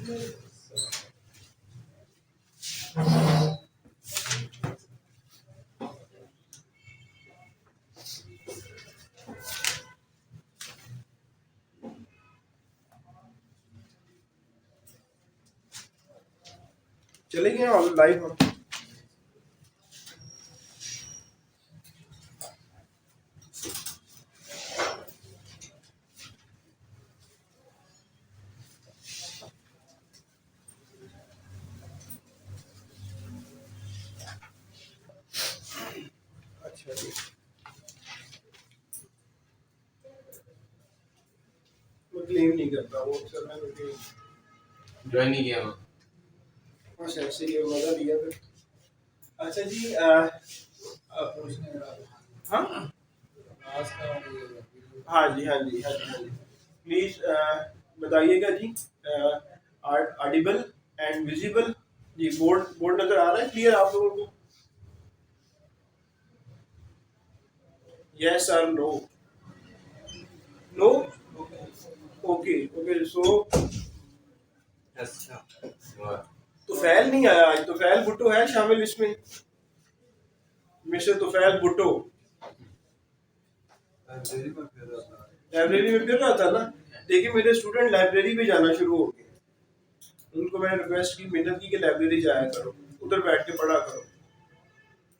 चले गए on live हम। अच्छा जी, मैं क्लेम नहीं करता वो सर, मैंने ज्वाइन नहीं किया मैं। बस ऐसे ही मजा लिया फिर। अच्छा जी हाँ हाँ जी हाँ जी हाँ जी हाँ जी, प्लीज बताइएगा जी। ऑडिबल एंड विजिबल जी, बोर्ड बोर्ड नजर आ रहा है क्लियर आप लोगों को? यस और no? No, okay okay. So अच्छा तुफैल नहीं आया आज, तुफैल भुट्टो है शामिल इसमें, मिस्टर तुफैल भुट्टो लाइब्रेरी में फिर रहा था ना। देखिए मेरे स्टूडेंट लाइब्रेरी में जाना शुरू हो गए, उनको मैंने रिक्वेस्ट की, मिन्नत की कि लाइब्रेरी जाया करो, उधर बैठ के पढ़ा करो।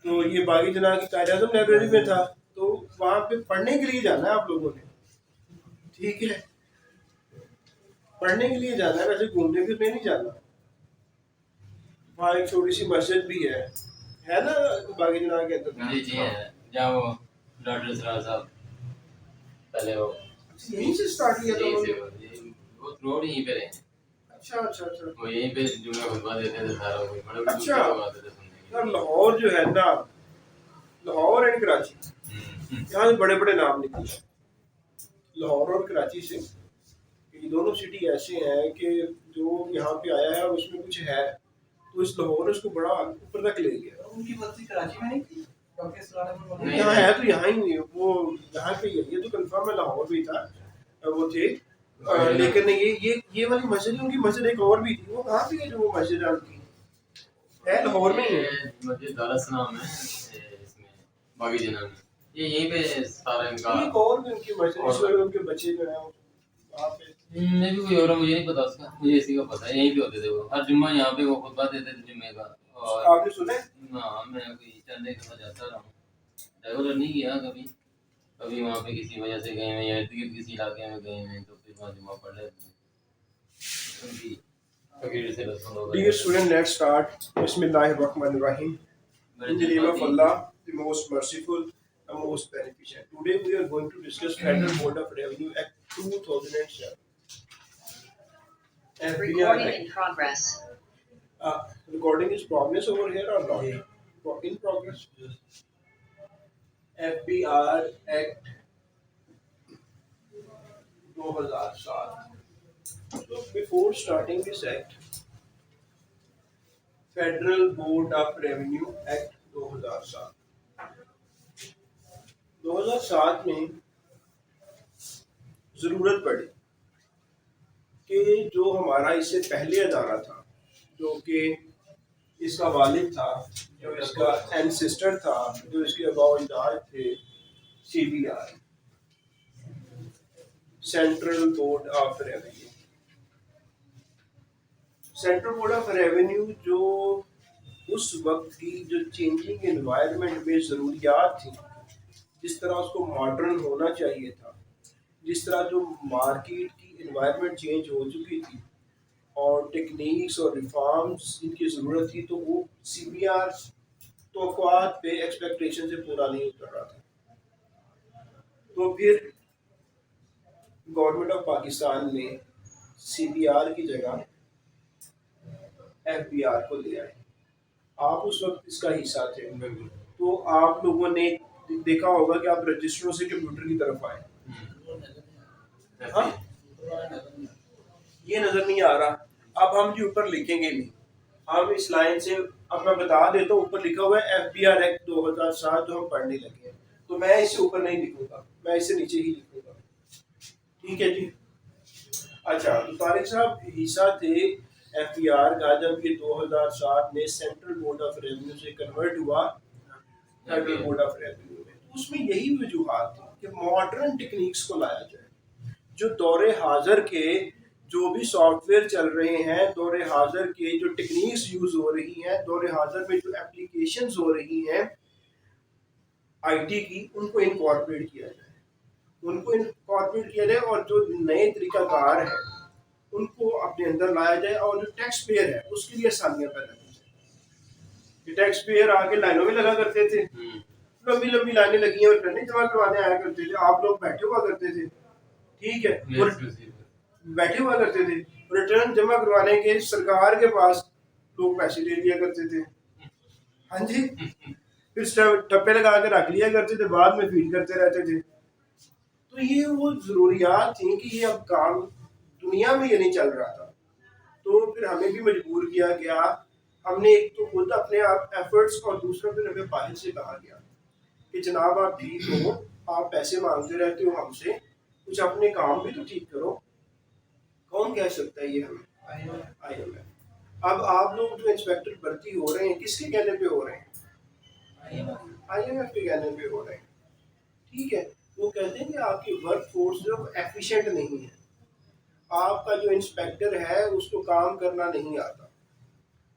तो ये बागी जना की कायद-ए-आज़म लाइब्रेरी में था, तो वहाँ पे पढ़ने के लिए जाना है आप लोगों ने, ठीक है? पढ़ने के लिए जाना है, वैसे घूमने फिरने नहीं जाना। वहाँ एक छोटी सी मस्जिद भी है ना बागी जना के अंदर? जी जी है, जहाँ वो डॉक्टर सरार साहब पहले वो यहीं से स्टार्ट किया था यहीं से उन्होंने? वो रोड यहीं पे रहे। अच्छा अच्छा अच्छा वो यहीं पे जुम्मे खुतबा देते थे सारा, वो बड़े बड़े अच्छा। लोग आते थे सुनने के यार लाहौर जो है ना, लाहौर एंड कराची, लिए। यहाँ से बड़े बड़े नाम निकले, लाहौर और कराची से। ये दोनों सिटी ऐसे हैं कि जो यहाँ पे आया है और उसमें कुछ है, तो इस लाहौर उसको बड़ा ऊपर तक ले गया। उनकी बस्ती कराची में नहीं थी? डॉक्टर सलार अहमद मौलवी? नहीं, यहाँ है तो यहाँ ही है, वो यहाँ पे ही है, ये तो कंफर्म है लाहौर भी था वो थे। लेकिन ये वाली मस्जिद, उनकी मस्जिद एक और भी थी, वो कहाँ पे है जो वो मस्जिद है उनकी? है लाहौर में ही है। मस्जिद दारस नाम है इसमें बागी जना में, ये यहीं पे सारा इनका। एक और भी उनकी मस्जिद, इस वक्त उनके बच्चे जो है वहाँ पे। मैं भी कोई और मुझे नहीं पता उसका, मुझे इसी का पता है, यहीं पे होते थे वो, हर जुम्मा यहाँ पे वो खुतबा देते थे जुम्मे का। और आपने सुना है? हाँ, मैं कोई चंदे के साथ जाता रहा हूँ, रेगुलर नहीं किया कभी, कभी वहाँ पे किसी वजह से गए हैं या इर्द गिर्द किसी इलाके में गए हैं तो फिर वहाँ जुम्मा पढ़ लेते हैं। उनकी फकीर से रसूल होगा। Dear student, let's start. Bismillahirrahmanirrahim. In the name of Allah, the most merciful, the most beneficent. Today we are going to discuss Federal Board of Revenue Act 2007. Recording in progress. Recording is progress over here or not? In progress. FBR Act 2007. So before starting this act, Federal Board of Revenue Act 2007 में जरूरत पड़ी कि जो हमारा इससे पहले अदारा था, जो कि इसका वालिद था, जो इसका एंसेस्टर था, जो इसके अबाउजाद थे, CBR, central board of revenue. Central board of revenue जो उस वक्त की जो चेंजिंग एनवायरनमेंट में ज़रूरियात थी, जिस तरह उसको मॉडर्न होना चाहिए था, जिस तरह जो मार्केट की एनवायरनमेंट चेंज हो चुकी थी और टेक्निक्स और रिफॉर्म्स इनकी ज़रूरत थी, तो वो CBR तोक़ुआत पे एक्सपेक्टेशन से पूरा नहीं उतर रहा था। तो फिर गवर्नमेंट ऑफ पाकिस्तान ने CBR की जगह FBR को ले आए। आप उस वक्त इसका हिस्सा थे, तो आप लोगों ने देखा होगा कि आप रजिस्टरों से कंप्यूटर की तरफ आए। हाँ, ये नजर नहीं आ रहा। अब हम जी ऊपर लिखेंगे नहीं, हम इस लाइन से, अब मैं बता देता हूँ, ऊपर लिखा हुआ है FBR एक्ट 2007 जो हम पढ़ने लगे हैं, तो मैं इससे ऊपर नहीं लिखूंगा, मैं इससे नीचे ही लिखूंगा, ठीक है जी? अच्छा, तो तारिक साहब हिस्सा थे FBR का, जब ये 2007 में सेंट्रल बोर्ड ऑफ रेवेन्यू से कन्वर्ट हुआ फेडरल बोर्ड ऑफ रेवेन्यू में, तो उसमें यही वजूहत थी कि मॉडर्न टेक्निक्स को लाया जाए। जो दौरे हाजिर के जो भी सॉफ्टवेयर चल रहे हैं, दौरे हाजिर के जो टेक्निक्स यूज हो रही हैं, दौरे हाजिर में जो एप्लीकेशंस हो रही हैं आईटी की, उनको इनकॉर्पोरेट किया जाए और जो नए तरीकाकार है उनको अपने अंदर लाया जाए, और जो टैक्स पेयर है उसके लिए आसानियां पैदा की जाए। टैक्स पेयर आके लाइनों में लगा करते थे, लंबी लंबी लाइनें लगी हैं और रिटर्न जमा करवाने आया करते थे, आप लोग बैठे हुआ करते थे, ठीक है, और बैठे हुआ करते थे, रिटर्न जमा करवाने के सरकार के पास लोग पैसे ले लिया करते थे, हाँ जी, फिर ठप्पे लगा के रख लिया करते थे, बाद में फीड करते रहते थे। तो ये वो जरूरियात थी कि ये अब काम दुनिया में ये नहीं चल रहा था, तो फिर हमें भी मजबूर किया गया। हमने एक तो खुद अपने आप एफर्ट्स, और दूसरा फिर हमें बाहर से कहा गया कि जनाब आप ठीक हो, आप पैसे मांगते रहते हो हमसे, कुछ अपने काम भी तो ठीक करो। कौन कह सकता है ये हमें? IMF। अब आप लोग जो इंस्पेक्टर भर्ती हो रहे हैं किसके कहने पे हो रहे हैं? IMF के कहने पे हो रहे हैं, ठीक है। वो कहते हैं कि आपकी वर्क फोर्स जो एफिशिएंट नहीं है, आपका जो इंस्पेक्टर है उसको काम करना नहीं आता,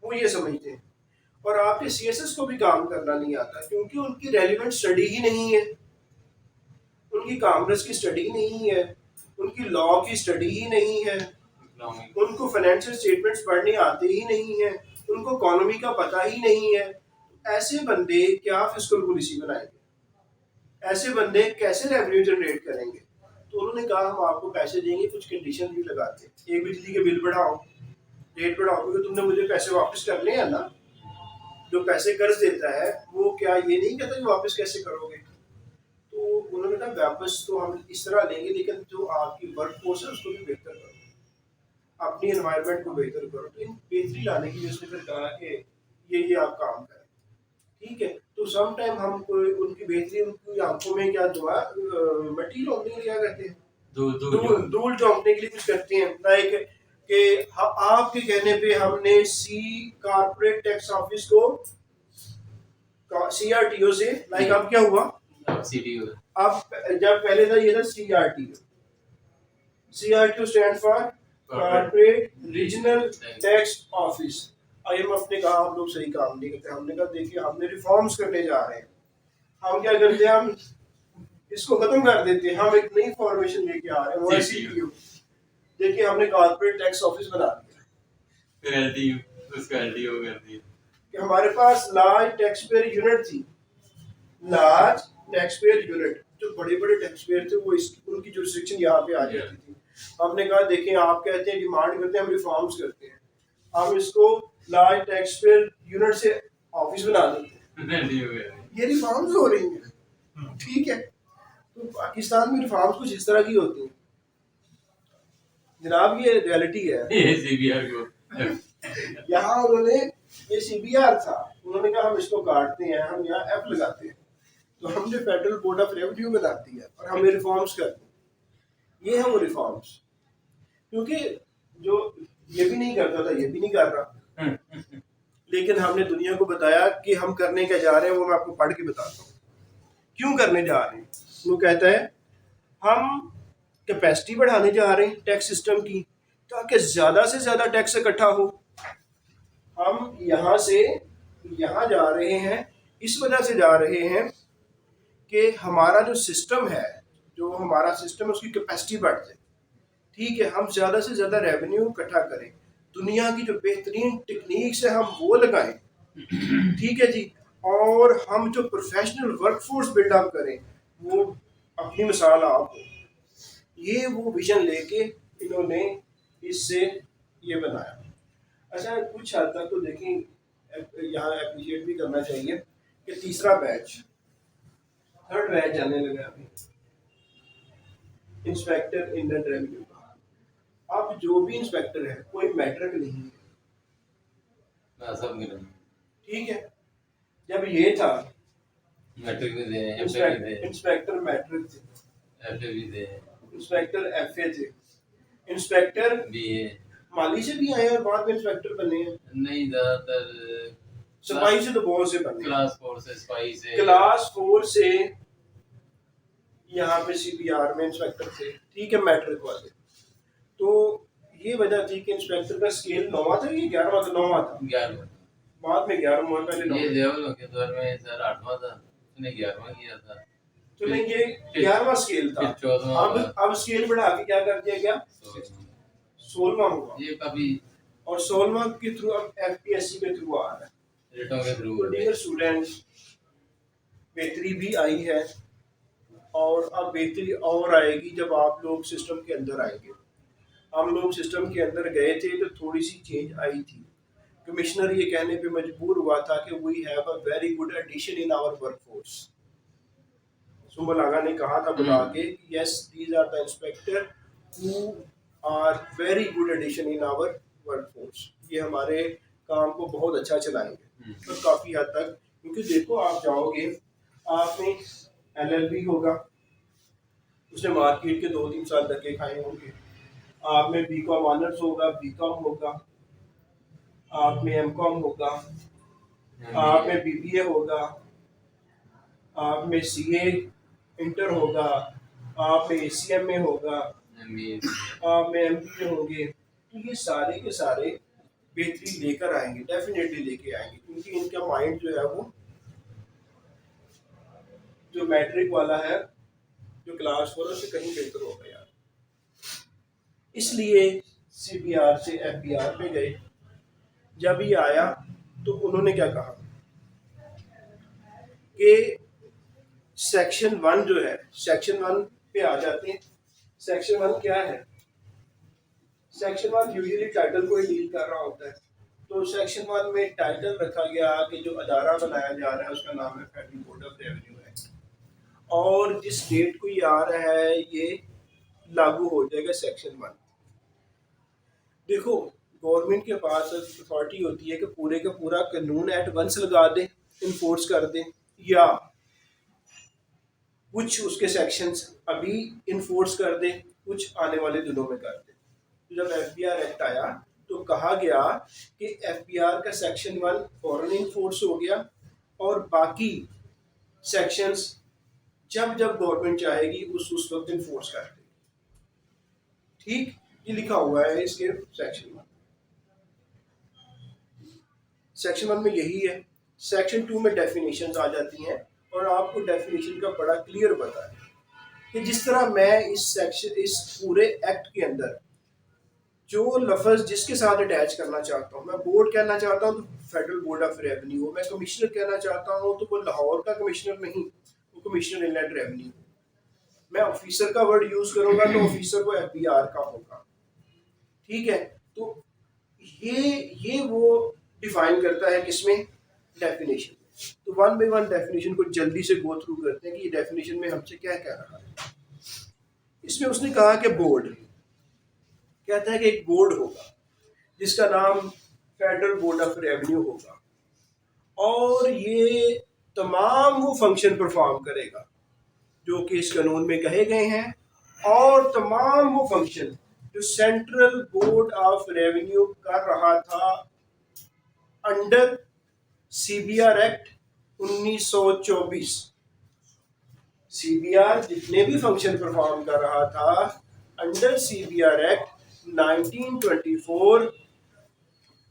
वो ये समझते हैं, और आपके CSS को भी काम करना नहीं आता क्योंकि उनकी रेलिवेंट स्टडी ही नहीं है, उनकी कॉमर्स की स्टडी नहीं है, उनकी लॉ की स्टडी ही नहीं है, उनको फाइनेंशियल स्टेटमेंट्स पढ़ने आते ही नहीं है, उनको इकोनॉमी का पता ही नहीं है। ऐसे बंदे क्या फिस्कल पॉलिसी बनाएंगे? ऐसे बंदे कैसे रेवेन्यू जनरेट करेंगे? तो उन्होंने कहा हम आपको पैसे देंगे, कुछ कंडीशन भी लगाते हैं, एक बिजली के बिल बढ़ाओ, रेट बढ़ाओ, क्योंकि तुमने मुझे पैसे वापस करने हैं ना। जो पैसे कर्ज देता है वो क्या ये नहीं कहता कि वापस कैसे करोगे? तो उन्होंने कहा वापस तो हम इस तरह लेंगे, लेकिन जो आपकी वर्क फोर्स है उसको भी बेहतर करो, अपनी एनवायरनमेंट को बेहतर करो। तो इन बेहतरी लाने के लिए उसने फिर कहा कि ये आप काम करें, ठीक है। तो सम टाइम हम कोई उनकी बेहतरी, उनकी आंखों में क्या जो है मट्टी रोकने के लिए क्या कहते हैं, धूल झोंकने के लिए कुछ करते हैं, लाइक कि आपके कहने पे हमने कॉर्पोरेट टैक्स ऑफिस को CRTO से, लाइक अब क्या हुआ, CTO, अब जब पहले था ये था CRTO stand for corporate regional tax office. IMF ने कहा आप लोग सही काम नहीं करते। हमने कहा देखिए हमने रिफॉर्म्स करने जा रहे हैं, हम क्या करते हैं, हम इसको खत्म कर देते हैं, हम एक नई फॉर्मेशन लेके आ रहे हैं, वो है CTO। देखिए हमने कॉर्पोरेट टैक्स ऑफिस बना दिया, फिर LTU, उसका LTO कर दिया कि हमारे पास लार्ज टैक्स पेयर यूनिट थी, लार्ज टैक्स पेयर यूनिट, जो बड़े बड़े टैक्स पेयर थे वो उनकी जुरिस्डिक्शन यहाँ पे आ जाती थी। हमने कहा देखें आप कहते हैं डिमांड करते हैं, हम रिफॉर्म्स करते हैं, हम इसको लार्ज टैक्स पेयर यूनिट से ऑफिस बना देते हैं, ये रिफॉर्म्स हो रही हैं, ठीक है। तो पाकिस्तान में रिफॉर्म्स कुछ इस तरह की होती हैं जनाब, ये रियलिटी है। CBR को यहाँ उन्होंने ये CBR था, उन्होंने कहा हम इसको काटते हैं, हम यहाँ F लगाते हैं, तो हमने फेडरल बोर्ड ऑफ रेवेन्यू बना दिया और हमने रिफॉर्म्स कर दी। ये है वो रिफॉर्म्स, क्योंकि जो ये भी नहीं करता था ये भी नहीं कर रहा, लेकिन हमने दुनिया को बताया कि हम करने क्या जा रहे हैं, वो मैं आपको पढ़ के बताता हूँ क्यों करने जा रहे हैं। वो कहता है हम कैपेसिटी बढ़ाने जा रहे हैं टैक्स सिस्टम की, ताकि ज़्यादा से ज़्यादा टैक्स इकट्ठा हो। हम यहाँ से यहाँ जा रहे हैं, इस वजह से जा रहे हैं कि हमारा जो सिस्टम है, जो हमारा सिस्टम है उसकी कैपेसिटी बढ़ जाए, ठीक है। हम ज़्यादा से ज़्यादा रेवेन्यू इकट्ठा करें, दुनिया की जो बेहतरीन टेक्निक्स है हम वो लगाएं, ठीक है जी, और हम जो प्रोफेशनल वर्कफोर्स बिल्डअप करें, वो अपनी मिसाल आप हो। ये वो विजन लेके इन्होंने इससे ये बनाया। अच्छा कुछ हद तक तो देखें यहाँ अप्रिशिएट भी करना चाहिए कि तीसरा बैच, थर्ड बैच आने लगा अभी इंस्पेक्टर इंडियन रेवेन्यू का। अब जो भी इंस्पेक्टर है कोई मैट्रिक नहीं है, सब गिरा, ठीक है। जब ये था मैट्रिक भी दे, इंस्पेक्टर मैट्रिक थे, FA भी दे, इंस्पेक्टर FA थे, इंस्पेक्टर BA, माली से भी आए हैं और बाद में इंस्पेक्टर बने हैं। नहीं, ज्यादातर सफाई से तो बहुत से बने हैं। क्लास 4 से, स्पाई से, क्लास 4 से यहाँ पे CBR में इंस्पेक्टर थे, ठीक है, मैट्रिक वाले। तो ये वजह थी कि इंस्पेक्टर का स्केल 9वां था, ये 11वां था, 9वां था, 11वां। बाद में 11वां, पहले ये 9वां। देवल के दौर में सर 8वां था, उसने 11वां किया था। तो नहीं, ये 11वां स्केल था। फिर 14वां हुआ। अब स्केल बढ़ा के क्या कर दिया गया, 16वां हुआ, ये काफी और 16वां के थ्रू अब FPSC के थ्रू आ रहा है। रेटों के थ्रू तो डियर स्टूडेंट्स, बेहतरी भी आई है और अब बेहतरी और आएगी जब आप लोग सिस्टम के अंदर आएंगे। हम लोग सिस्टम के अंदर गए थे तो थोड़ी सी चेंज आई थी। कमिश्नर ये कहने पे मजबूर हुआ था कि we have a very good addition in our workforce. Suman Agha ने कहा था बुला के, yes these are the inspector who are very good addition in our workforce. ये हमारे काम को बहुत अच्छा चलाएंगे और काफ़ी हद तक, क्योंकि देखो आप जाओगे, आपने LLB होगा, उसने मार्केट के 2-3 साल धक्के खाए होंगे। आप में BCom ऑनर्स होगा, BCom होगा, आप में MCom होगा, आप में BBA होगा, आप में CA इंटर होगा, आप में ACMA होगा, आप में MBA होंगे। तो ये सारे के सारे बेहतरी लेकर आएंगे, डेफिनेटली लेके आएंगे, क्योंकि इनका माइंड जो है वो जो मैट्रिक वाला है, जो क्लास 4 से कहीं बेहतर होगा यार। इसलिए CBR से FBR पे गए। जब ये आया तो उन्होंने क्या कहा कि सेक्शन 1 जो है, सेक्शन 1 पे आ जाते हैं। सेक्शन 1 क्या है? सेक्शन 1 यूजुअली टाइटल को ही डील कर रहा होता है। तो सेक्शन 1 में टाइटल रखा गया कि जो अदारा बनाया जा रहा है उसका नाम है federal board of revenue act, और जिस डेट को ये आ रहा है ये लागू हो जाएगा सेक्शन 1। देखो, गवर्नमेंट के पास अथॉरिटी होती है कि पूरे का पूरा कानून एट वंस लगा दे, इन्फोर्स कर दे, या कुछ उसके सेक्शंस अभी इन्फोर्स कर दे, कुछ आने वाले दिनों में कर दे। तो जब FBR एक्ट आया तो कहा गया कि FBR का सेक्शन 1 फौरन इन्फोर्स हो गया और बाकी सेक्शंस जब जब गवर्नमेंट चाहेगी उस वक्त इन्फोर्स कर देगी। ठीक, ये लिखा हुआ है इसके सेक्शन 1। सेक्शन 1 में यही है। सेक्शन 2 में डेफिनेशंस आ जाती हैं और आपको डेफिनेशन का बड़ा क्लियर पता है कि जिस तरह मैं इस पूरे एक्ट के अंदर जो लफ्ज़ जिसके साथ अटैच करना चाहता हूँ, मैं बोर्ड कहना चाहता हूँ तो फेडरल बोर्ड ऑफ रेवेन्यू, मैं कमिश्नर कहना चाहता हूँ तो वो लाहौर का कमिश्नर नहीं, वो कमिश्नर इनलैंड रेवेन्यू। मैं ऑफिसर का वर्ड यूज़ करूँगा तो ऑफिसर वो FBR का होगा। ठीक है, तो ये वो डिफाइन करता है किसमें, डेफिनेशन। तो 1 बाय 1 डेफिनेशन को जल्दी से गो थ्रू करते हैं कि ये डेफिनेशन में हमसे क्या कह रहा है। इसमें उसने कहा कि बोर्ड कहता है कि एक बोर्ड होगा जिसका नाम फेडरल बोर्ड ऑफ रेवेन्यू होगा, और ये तमाम वो फंक्शन परफॉर्म करेगा जो कि इस कानून में कहे गए हैं, और तमाम वो फंक्शन जो सेंट्रल बोर्ड ऑफ रेवेन्यू कर रहा था अंडर CBR एक्ट 1924। CBR जितने भी फंक्शन परफॉर्म कर रहा था अंडर CBR एक्ट 1924,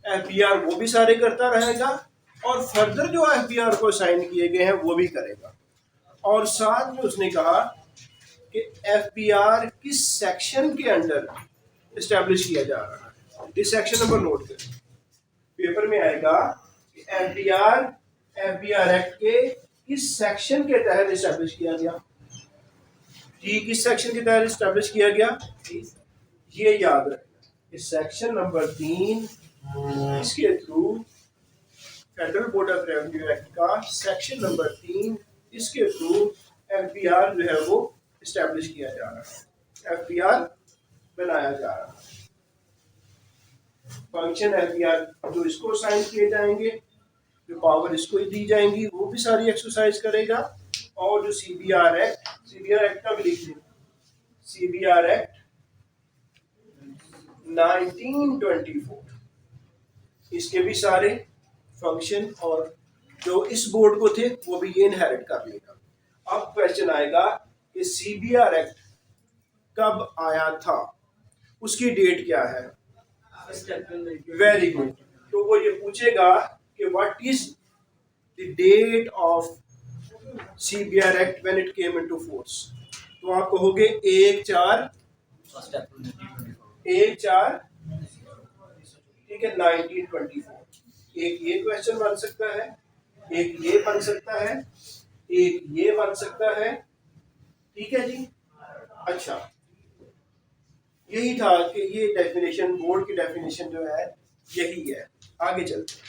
FBR वो भी सारे करता रहेगा, और फर्दर जो FBR को साइन किए गए हैं वो भी करेगा। और साथ में उसने कहा कि FBR किस सेक्शन के अंडर इस्टेब्लिश किया जा रहा है। इस सेक्शन नंबर नोट करें, पेपर में आएगा कि FBR एक्ट के किस सेक्शन के तहत इस्टेब्लिश किया गया। जी, किस सेक्शन के तहत इस्टेब्लिश किया गया, ये याद रखना। इस सेक्शन नंबर 3 इसके through federal board of revenue act का सेक्शन नंबर 3 इसके थ्रू FBR जो है वो इस्टेब्लिश किया जा रहा है, FBR बनाया जा रहा है। फंक्शन FBR जो इसको साइन किए जाएंगे, जो पावर इसको दी जाएंगी वो भी सारी एक्सरसाइज करेगा, और जो CBR एक्ट का भी लिख लें, CBR एक्ट 1924 इसके भी सारे फंक्शन और जो इस बोर्ड को थे वो भी ये इनहेरिट कर लेगा। अब क्वेश्चन आएगा कि सीबीआर एक्ट कब आया था, उसकी डेट क्या है। Very good. तो वो ये पूछेगा कि what is the date of CBR act when it came into force. तो आप कहोगे 1/4 ठीक है 1924। एक ये क्वेश्चन बन सकता है, एक ये बन सकता है, एक ये बन सकता है, ठीक है जी। अच्छा यही था कि ये डेफिनेशन, बोर्ड की डेफिनेशन जो है यही है। आगे चलते हैं।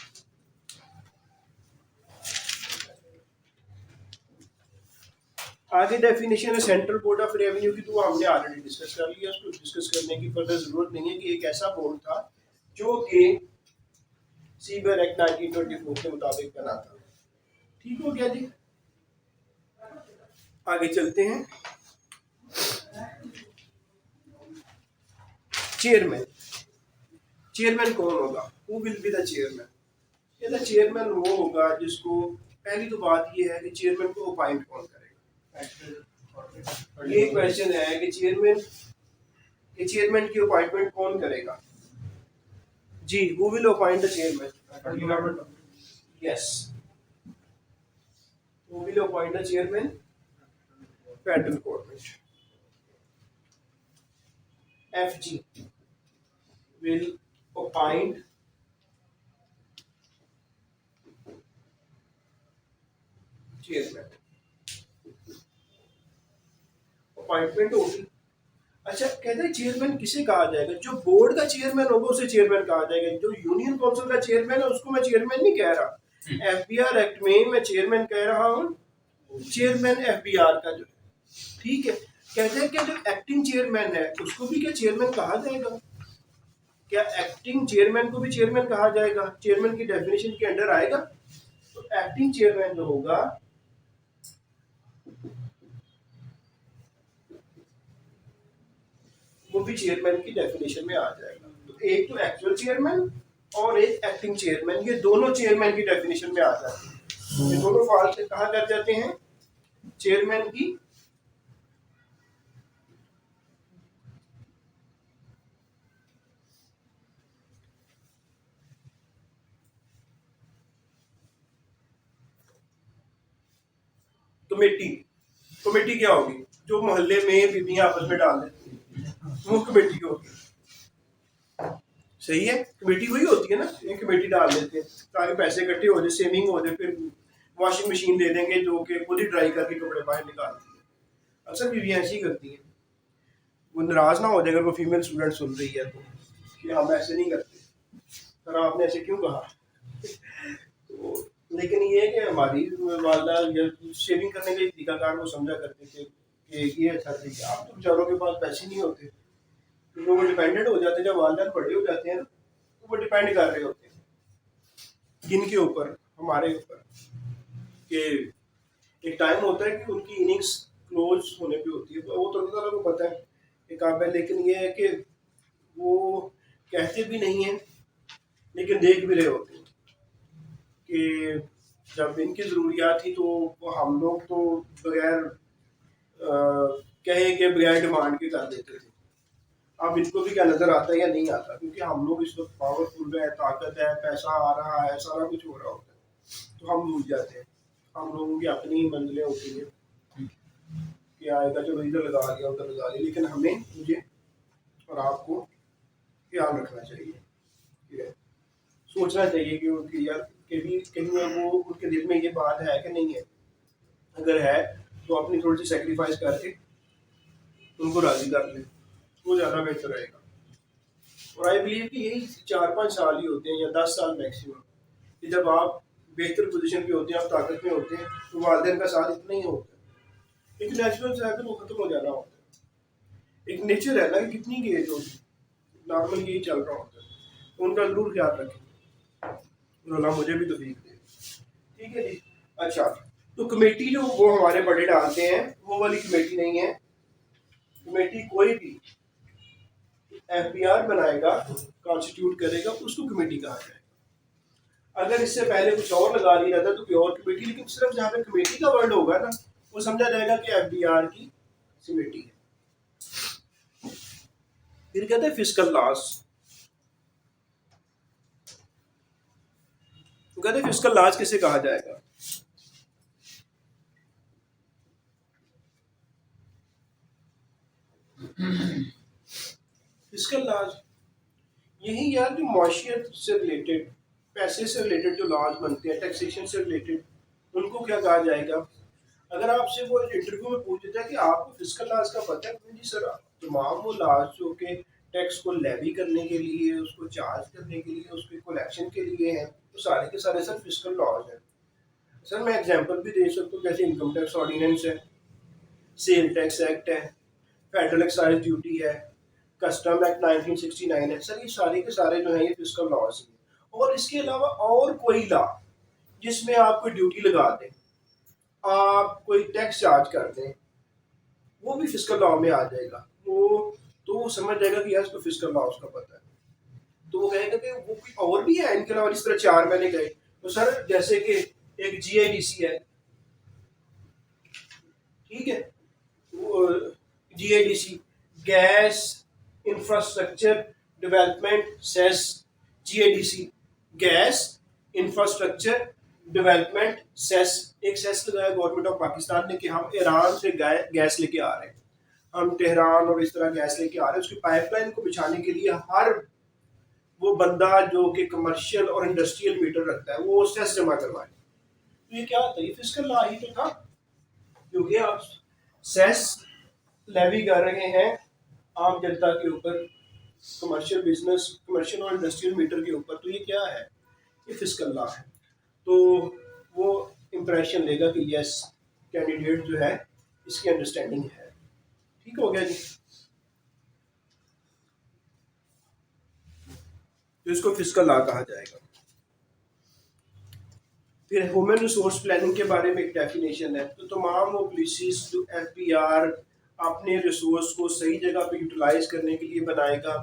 आगे डेफिनेशन है सेंट्रल बोर्ड ऑफ रेवेन्यू की, तो वो हमने ऑलरेडी डिस्कस कर लिया, उसको डिस्कस करने की फर्दर जरूरत नहीं है कि एक ऐसा बोर्ड था जो कि सीबीआर एक्ट 1924 के मुताबिक बना था। ठीक हो गया जी। आगे चलते हैं। चेयरमैन, चेयरमैन कौन होगा? Who will be the chairman? ये द चेयरमैन वो होगा जिसको, पहली तो बात ये है कि चेयरमैन को अपॉइंट कौन करेगा। ये क्वेश्चन है कि चेयरमैन की अपॉइंटमेंट कौन करेगा जी। Who will appoint the chairman? Yes, who will appoint the chairman? Federal government. FG will appoint chairman। Appointment होगी। अच्छा कहते हैं चेयरमैन किसे कहा जाएगा? जो बोर्ड का चेयरमैन होगा उसे चेयरमैन कहा जाएगा। जो यूनियन काउंसिल का चेयरमैन है उसको मैं चेयरमैन नहीं कह रहा। FBR एक्ट में मैं चेयरमैन कह रहा हूँ, चेयरमैन FBR का जो, ठीक है। कहते हैं कि जो एक्टिंग चेयरमैन है उसको भी क्या चेयरमैन कहा जाएगा? क्या एक्टिंग चेयरमैन को भी चेयरमैन कहा जाएगा? चेयरमैन की डेफिनेशन के अंडर आएगा? तो एक्टिंग चेयरमैन जो होगा वो भी चेयरमैन की डेफिनेशन में आ जाएगा। तो एक तो एक्चुअल चेयरमैन और एक एक्टिंग चेयरमैन, ये दोनों चेयरमैन की डेफिनेशन में आ जाते हैं। ये दोनों फॉल से कहा कर जाते हैं चेयरमैन की कमेटी। कमेटी क्या होगी? जो मोहल्ले में बीबियां आपस में डाल देती हैं वो कमेटी होगी। सही है, कमेटी वही होती है ना, ये कमेटी डाल देते हैं ताकि पैसे इकट्ठे हो जाए, सेविंग हो जाए, फिर वॉशिंग मशीन दे देंगे जो कि खुद ही ड्राई करके कपड़े बाहर निकालती है। अक्सर बीबियां ऐसी करती हैं। वो नाराज ना हो जाए अगर वो फीमेल स्टूडेंट सुन रही है तो, कि हम ऐसे नहीं करते सर, आपने ऐसे क्यों कहा। तो लेकिन ये है कि हमारी वालदा या शेविंग करने का तरीकाकार वो समझा करते थे कि ये अच्छा तरीका। आप तो बेचारों के पास पैसे नहीं होते, तो वो डिपेंडेंट हो जाते हैं। जब वालदा बड़े हो जाते हैं ना तो वो डिपेंड कर रहे होते हैं किन के ऊपर? हमारे ऊपर। कि एक टाइम होता है कि उनकी इनिंग्स क्लोज होने पे होती है, तो वो तो अल्लाह को पता है एक आप है। लेकिन ये है कि वो कहते भी नहीं हैं लेकिन देख भी रहे होते हैं कि जब इनकी ज़रूरियात थी तो वो हम लोग तो बगैर कहे के बगैर डिमांड के कर देते थे। अब इनको भी क्या नज़र आता है या नहीं आता? क्योंकि हम लोग इस वक्त पावरफुल है, ताकत है, पैसा आ रहा है, सारा कुछ हो रहा होता है, तो हम भूल जाते हैं। हम लोगों की अपनी मंजिलें होती हैं कि आएगा चलो इधर लगा लिया उधर लगा लिया, लेकिन हमें, मुझे और आपको ख्याल रखना चाहिए, ठीक है। सोचना चाहिए कि यार कहीं वो उनके दिल में ये बात है कि नहीं है। अगर है तो अपनी थोड़ी सी सेक्रीफाइस करके उनको राजी कर लें, वो ज़्यादा बेहतर रहेगा। और आई बिलीव कि यही 4-5 साल ही होते हैं या 10 साल मैक्सिमम, कि जब आप बेहतर पोजीशन पे होते हैं, आप ताकत में होते हैं, तो वालिदैन का साथ इतना ही होता है। एक नेचुरल से है वो खत्म हो जाना होता है। एक नेचर है ना कि कितनी की एज होगी, नॉर्मल यही चल रहा होता है, तो उनका जरूर ख्याल रखें। अल्लाह मुझे भी तौफीक दे, ठीक है जी। अच्छा तो कमेटी जो वो हमारे बड़े डालते हैं वो वाली कमेटी नहीं है। कमेटी कोई भी FBR बनाएगा, कॉन्स्टिट्यूट करेगा, उसको कमेटी कहा जाएगा। अगर इससे पहले कुछ और लगा लिया जाता तो कोई और कमेटी, लेकिन सिर्फ जहाँ पे कमेटी का वर्ड होगा ना, वो समझा जाएगा कि FBR की कमेटी है। फिर कहते हैं फिस्कल लॉस। तो कहते हैं फिस्कल लॉस किसे कहा जाएगा? फिस्कल लॉज यही यार जो माशियत से रिलेटेड, पैसे से रिलेटेड जो लॉज बनते हैं, टैक्सेशन से रिलेटेड, उनको क्या कहा जाएगा? अगर आपसे वो इंटरव्यू में पूछ देता है कि आपको फिस्कल लॉज का पता है, तो जी सर तमाम वो लॉज जो कि टैक्स को लेवी करने के लिए, उसको चार्ज करने के लिए, उसके कलेक्शन के लिए हैं, तो सारे के सारे सर फिस्कल लॉज हैं। सर मैं एग्जांपल भी दे सकता हूँ, जैसे इनकम टैक्स ऑर्डिनेंस है, सेल टैक्स एक्ट है, फेडरल एक्साइज ड्यूटी है, कस्टम एक्ट 1969 है। सर ये सारे के सारे जो हैं ये फिस्कल लॉज हैं। और इसके अलावा और कोई लॉ जिसमें आप कोई ड्यूटी लगा दें, आप कोई टैक्स चार्ज कर दें, वो भी फिस्कल लॉ में आ जाएगा। वो समझ जाएगा कि यार इसको फिस्कल लॉ उसका पता है, तो वो कहेगा कि वो कोई और भी है इनके अलावा। इस तरह 4 मैंने कहे तो सर जैसे कि एक GIDC है, ठीक है, GIDC gas infrastructure development cess, GIDC gas infrastructure development cess. एक सेस लगाया गवर्नमेंट ऑफ पाकिस्तान ने कि हम ईरान से गैस लेके आ रहे हैं, हम तेहरान और इस तरह गैस लेके आ रहे हैं, उसकी पाइपलाइन को बिछाने के लिए हर वो बंदा जो कि कमर्शियल और इंडस्ट्रियल मीटर रखता है वो सेस जमा करवाए। तो ये क्या था? ये फिस्कल लॉ ही तो था, क्योंकि आप सेस लेवी कर रहे हैं आम जनता के ऊपर, कमर्शियल बिजनेस, कमर्शियल और इंडस्ट्रियल मीटर के ऊपर। तो ये क्या है? ये फिस्कल लॉ है। तो वो इंप्रेशन लेगा कि यस कैंडिडेट जो है इसकी अंडरस्टैंडिंग है। ठीक हो गया जी। तो इसको फिस्कल लॉ कहा जाएगा। फिर ह्यूमन रिसोर्स प्लानिंग के बारे में एक डेफिनेशन है। तो तमाम वो पॉलिसीज जो FBR अपने रिसोर्स को सही जगह पे यूटिलाइज करने के लिए बनाएगा,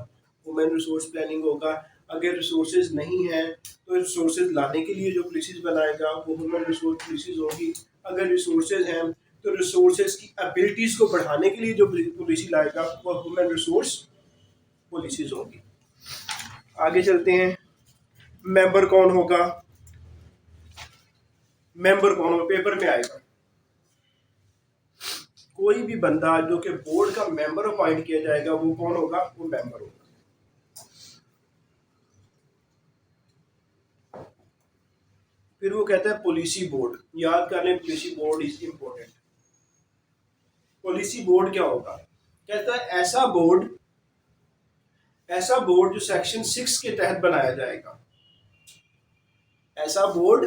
ह्यूमन रिसोर्स प्लानिंग होगा। अगर रिसोर्सेज नहीं है तो रिसोर्सेज लाने के लिए जो पॉलिसीज बनाएगा वो ह्यूमन रिसोर्स पॉलिसीज होगी। अगर रिसोर्सेज हैं तो रिसोर्सेज की एबिलिटीज़ को बढ़ाने के लिए जो पॉलिसी लाएगा वो ह्यूमन रिसोर्स पॉलिसीज होगी। आगे चलते हैं। मेंबर कौन होगा? मेंबर कौन होगा? पेपर में आएगा। कोई भी बंदा जो कि बोर्ड का मेंबर अपॉइंट किया जाएगा वो कौन होगा? वो मेंबर होगा। फिर वो कहता है पॉलिसी बोर्ड। याद कर लें, policy board is important. Policy board क्या होगा? कहता है ऐसा बोर्ड जो सेक्शन 6 के तहत बनाया जाएगा। ऐसा बोर्ड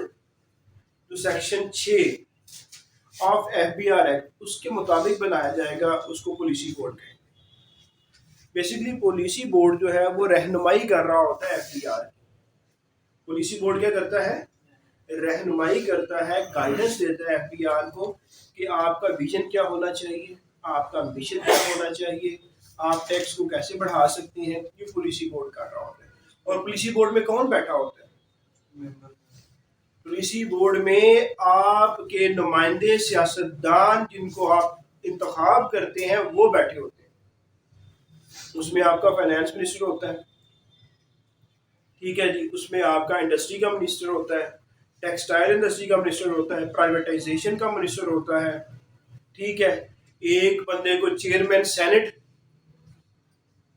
जो सेक्शन 6 ऑफ FBR एक्ट उसके मुताबिक बनाया जाएगा, उसको पॉलिसी बोर्ड कहेंगे। बेसिकली पॉलिसी बोर्ड जो है वो रहनुमाई कर रहा होता है FBR। पॉलिसी बोर्ड क्या करता है? रहनुमाई करता है, गाइडेंस देता है FBR को कि आपका विजन क्या होना चाहिए, आपका मिशन क्या होना चाहिए, आप टैक्स को कैसे बढ़ा सकते हैं। ये पॉलिसी बोर्ड कर रहा होता है। और पॉलिसी बोर्ड में कौन बैठा होता है? पॉलिसी बोर्ड में आपके नुमाइंदे, सियासतदान जिनको आप इंतखाब करते हैं वो बैठे होते हैं। उसमें आपका फाइनेंस मिनिस्टर होता है, ठीक है जी, उसमें आपका इंडस्ट्री का मिनिस्टर होता है, टेक्सटाइल इंडस्ट्री का मिनिस्टर होता है, प्राइवेटाइजेशन का मिनिस्टर होता है, ठीक है। एक बंदे को चेयरमैन सेनेट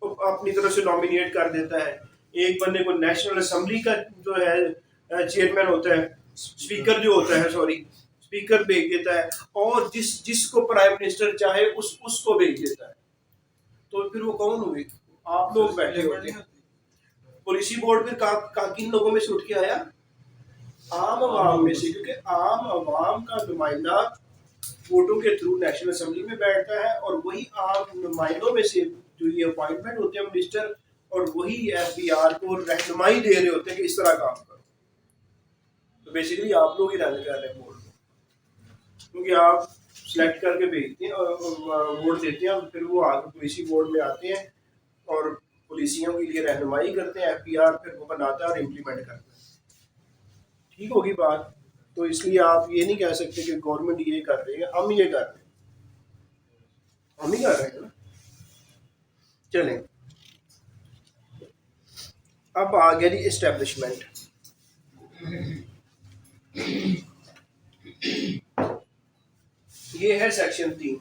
अपनी तरफ से नॉमिनेट कर देता है, एक बंदे को नेशनल असेंबली का जो है चेयरमैन होता है, स्पीकर जो होता है, सॉरी स्पीकर भेज देता है, और जिसको प्राइम मिनिस्टर चाहे उसको भेज देता है। तो फिर वो कौन हुए? आप लोग बैठे होते हैं। पॉलिसी बोर्ड फिर किन लोगों में से उठ के आया? आम आवाम में से, क्योंकि आम आवाम का नुमाइंदा वोटों के थ्रू नेशनल असेंबली में बैठता है, और वही आम नुमाइंदों में से जो ये अपॉइंटमेंट होते हैं मिनिस्टर, और वही FBR को रहनुमाई दे रहे होते हैं कि इस तरह काम करो। तो बेसिकली आप लोग ही रन कर रहे हैं बोर्ड को, क्योंकि आप सिलेक्ट करके भेजते हैं और वोट देते हैं, फिर वो आगे पॉलिसी बोर्ड में आते हैं और पॉलिसियों के लिए रहनुमाई करते हैं, FPR फिर वो बनाता है और इम्प्लीमेंट करता है। ठीक होगी बात। तो इसलिए आप ये नहीं कह सकते कि गवर्नमेंट ये कर रही है, हम ये कर रहे हैं, हम ही कर रहे हैं ना। चलें, अब आ गया जी इस्टेब्लिशमेंट। ये है सेक्शन 3।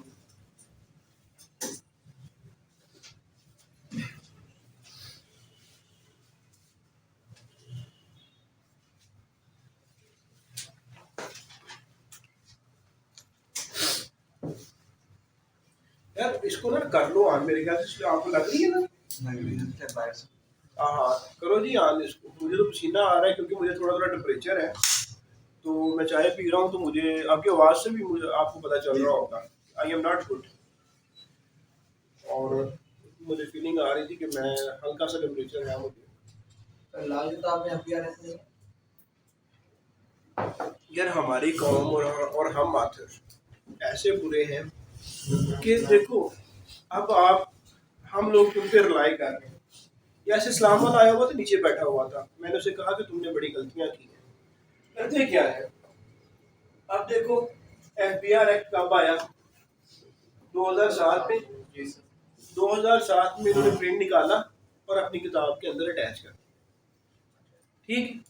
यार इसको ना कर लो ऑन, मेरे ख्याल से आपको लग रही है ना। हाँ करो जी ऑन इसको। मुझे तो पसीना आ रहा है क्योंकि मुझे थोड़ा थोड़ा टेम्परेचर है, तो मैं चाय पी रहा हूँ, तो मुझे आपकी आवाज़ से भी मुझे आपको पता चल रहा होगा आई एम नॉट गुड। और मुझे फीलिंग आ रही थी कि मैं हल्का सा टेम्परेचर है मुझे। लाल किताब में FPR नहीं है। यार हमारी कौम और हम आथर ऐसे बुरे हैं कि देखो, अब आप हम लोग तुम पे रिलाई कर रहे हैं। या ऐसे इस्लाम वाला आया हुआ था, नीचे बैठा हुआ था, मैंने उसे कहा कि तुमने बड़ी गलतियां की हैं। करते क्या है, अब देखो FPR एक्ट कब आया, 2007 में। 2007 में इन्होंने प्रिंट निकाला और अपनी किताब के अंदर अटैच कर, ठीक।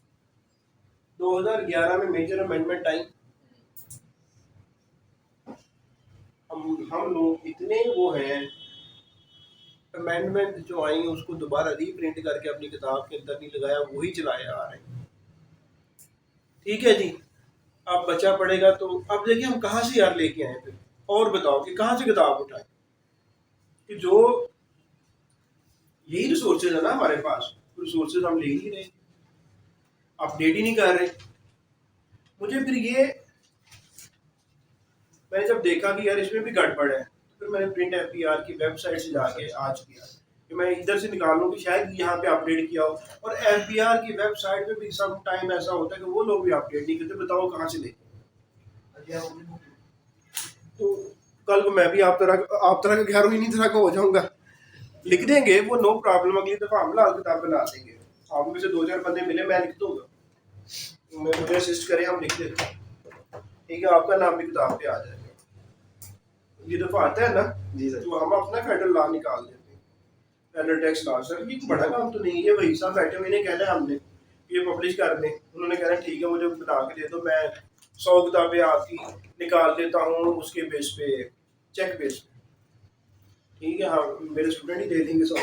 2011 में मेजर अमेंडमेंट आई। हम लोग इतने वो हैं, अमेंडमेंट जो आई उसको दोबारा रीप्रिंट करके अपनी किताब के अंदर नहीं लगाया, वही चलाए आ रहे हैं। ठीक है जी, अब बच्चा पढ़ेगा तो अब देखिए हम कहाँ से यार लेके आए फिर, और बताओ कि कहाँ से किताब उठाए, कि जो यही रिसोर्सेज है ना हमारे पास, रिसोर्सेज हम ले ही नहीं रहे, अपडेट ही नहीं कर रहे। मुझे फिर ये मैंने जब देखा कि यार इसमें भी गड़बड़ है, फिर मैंने प्रिंट FPR की वेबसाइट से जाके आज किया कि मैं इधर से निकाल लूँ कि शायद यहाँ पे अपडेट किया हो। और FPR की वेबसाइट में भी सम टाइम ऐसा होता है कि वो लोग भी अपडेट नहीं करते, बताओ कहाँ से लें। तो कल को मैं भी आप तरह का 11वीं इन्हीं तरह का हो जाऊंगा। लिख देंगे वो, नो प्रॉब्लम, अगली दफा हम लाल किताब बना देंगे। आप में से 2-4 बंदे मिले, मैं लिख दूंगा, मैं मुझे असिस्ट करें, हम लिख देते हैं, ठीक है, आपका नाम भी किताब पे आ जाएगा। ये दफा आता है ना जी सर, तो हम अपना फेडरल लॉ निकाल देते हैं, फेडरल टैक्स लॉ। सर ये बड़ा काम तो नहीं है, वही साहब बैठे हुए ने कहना है हमने ये पब्लिश कर दें, उन्होंने कहना ठीक है मुझे बना के दे दो, मैं 100 किताबें आपकी निकाल देता हूँ उसके बेस पे, चेक बेस पे, ठीक है, हाँ मेरे स्टूडेंट ही दे देंगे 100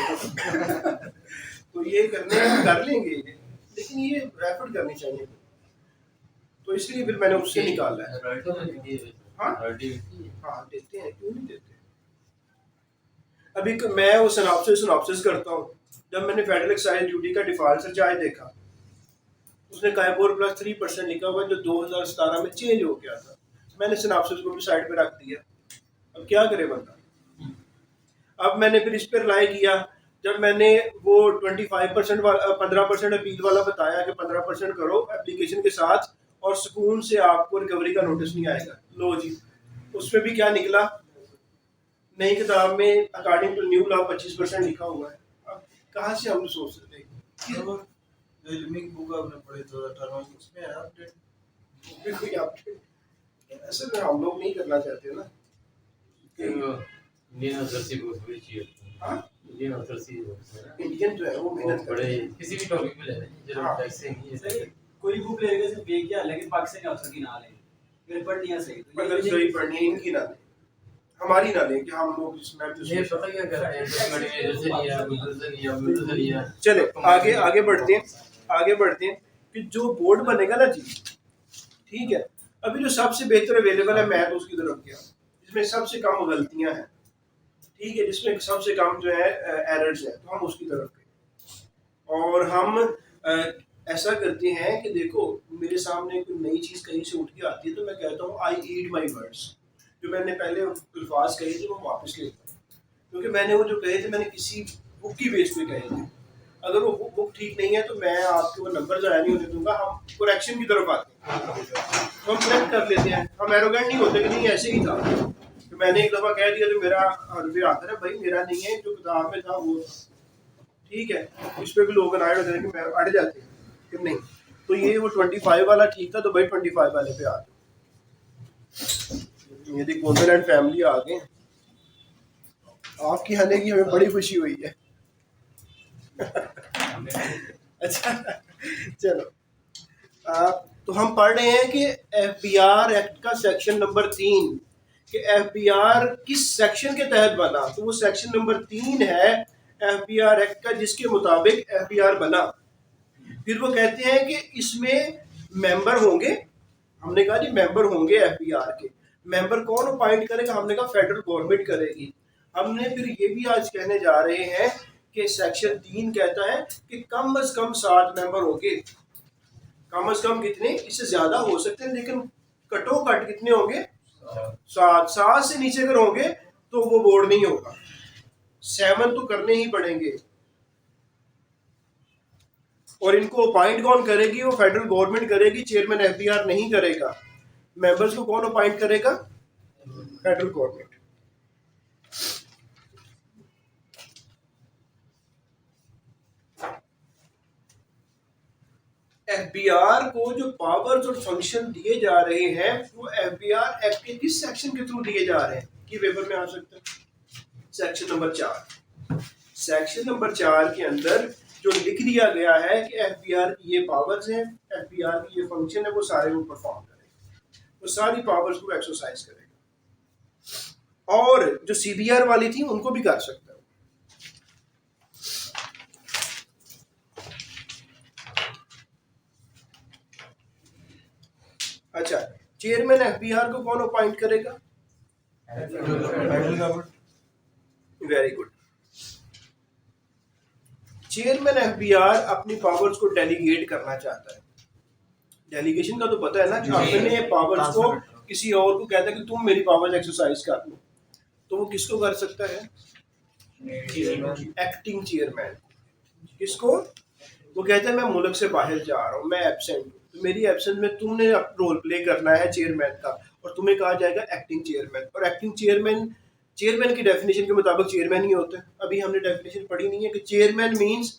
तो ये करने कर लेंगे, लेकिन ये एफर्ट करनी चाहिए, तो इसलिए फिर मैंने उससे निकाला है। हाँ हाँ देते हैं, क्यों नहीं देते। अभी मैं वो सिनॉप्सिस करता हूँ। जब मैंने फेडरल एक्साइज ड्यूटी का डिफॉल्ट सरचार्ज देखा, उसने कायपोर प्लस 3% लिखा हुआ जो 2017 में चेंज हो गया था, मैंने सिनॉप्सिस को भी साइड पे रख दिया। अब क्या करे बंदा। अब मैंने फिर इस पर रिलाई किया, जब मैंने वो 25% वाला 15% अपील वाला बताया कि 15% करो एप्लीकेशन के साथ और सुकून से आपको रिकवरी का नोटिस नहीं आएगा, लो जी उसमें भी क्या निकला, नई किताब में अकॉर्डिंग टू न्यू लॉ 25% लिखा हुआ है। अब कहाँ से हम सोच सकते हैं। जो इल्मी की बुक आपने पढ़ी 2018 में, उसमें है अपडेट, कोई अपडेट ऐसे में हम लोग नहीं करना चाहते ना। हाँ इंडियन जो है वो मेहनत बड़े किसी भी टॉपिक पे ले लें, हाँ। कोई बुक लेगा सिर्फ देख क्या, लेकिन पाकिस्तान के अफसर की ना ले, फिर पढ़नी है सही, तो मतलब सही पढ़नी है, इनकी ना लें, हमारी ना लें कि हम लोग इसमें ये पता क्या करते हैं, जैसे नहीं है। चले आगे बढ़ते हैं कि जो बोर्ड बनेगा ना जी, ठीक है, अभी जो सबसे बेहतर अवेलेबल है मैं तो उसकी तरफ गया, जिसमें सबसे कम गलतियां हैं, ठीक है, जिसमें सबसे कम जो है एरर्स है, तो हम उसकी तरफ गए। और हम ऐसा करते हैं कि देखो मेरे सामने कोई नई चीज़ कहीं से उठ के आती है तो मैं कहता हूँ आई ईट माई वर्ड्स, जो मैंने पहले अल्फाज कहे थे वो वापस लेता हूँ, क्योंकि मैंने वो जो कहे थे मैंने किसी बुक की बेस पे कहे थे। अगर वो बुक ठीक नहीं है तो मैं आपके वो नंबर ज़ाया नहीं होने दूंगा, हम करेक्शन की तरफ आते हैं, तो हम करेक्ट कर लेते हैं, हम एरोगेंट नहीं होते कि नहीं ऐसे ही था, तो मैंने एक दफ़ा कह दिया तो मेरा हरफ आखिर है भाई मेरा नहीं है, जो किताब में था वो, ठीक है, इस पर भी लोग अनाइड होते हैं कि अड़ जाते हैं कि नहीं, तो ये वो 25 वाला ठीक था, तो भाई 25 वाले पे आ जाओ। ये देख गोंदल एंड फैमिली आ गए, आपकी आने की हमें बड़ी खुशी हुई है। अच्छा चलो, तो हम पढ़ रहे हैं कि FBR एक्ट का सेक्शन नंबर 3 कि FBR किस सेक्शन के तहत बना, तो वो सेक्शन नंबर 3 है FBR एक्ट का, जिसके मुताबिक FBR बना। फिर वो कहते हैं कि इसमें मेंबर होंगे, हमने कहा जी मेंबर होंगे FBR के। मेंबर कौन अपॉइंट करेगा, हमने कहा फेडरल गवर्नमेंट करेगी। हमने फिर ये भी आज कहने जा रहे हैं कि सेक्शन 3 कहता है कि कम से कम 7 मेंबर होंगे। कम से कम कितने, इससे ज्यादा हो सकते हैं, लेकिन कटो कट कितने होंगे, 7 से नीचे अगर होंगे तो वो बोर्ड नहीं होगा। 7 तो करने ही पड़ेंगे। और इनको अपॉइंट कौन करेगी, वो फेडरल गवर्नमेंट करेगी, चेयरमैन FBR नहीं करेगा। मेंबर्स को कौन अपॉइंट करेगा, फेडरल गवर्नमेंट। FBR को जो पावर्स और फंक्शन दिए जा रहे हैं वो FBR एक्ट के किस सेक्शन के थ्रू दिए जा रहे हैं, कि पेपर में आ सकते हैं सेक्शन नंबर 4। सेक्शन नंबर 4 के अंदर जो लिख दिया गया है कि FBR की ये पावर्स हैं, FBR की ये फंक्शन है, वो सारे वो परफॉर्म करेगा, वो सारी पावर्स को एक्सरसाइज करेगा। और जो CBR वाली थी उनको भी कर सकता है। अच्छा, चेयरमैन FBR को कौन अपॉइंट करेगा, वेरी गुड। चेयरमैन FBR अपनी पावर्स को डेलीगेट करना चाहता है। डेलीगेशन का तो पता है ना कि अपने पावर्स को किसी और को कहता है कि तुम मेरी पावर्स एक्सरसाइज कर लो, तो वो किसको कर सकता है, एक्टिंग चेयरमैन। किसको, वो कहता है मैं मुल्क से बाहर जा रहा हूँ, मैं एब्सेंट हूँ, तो मेरी एब्सेंस में तुमने रोल प्ले करना है चेयरमैन का, और तुम्हें कहा जाएगा एक्टिंग चेयरमैन। और एक्टिंग चेयरमैन की डेफिनेशन के मुताबिक चेयरमैन ही होता है। अभी हमने डेफिनेशन पढ़ी नहीं है कि chairman means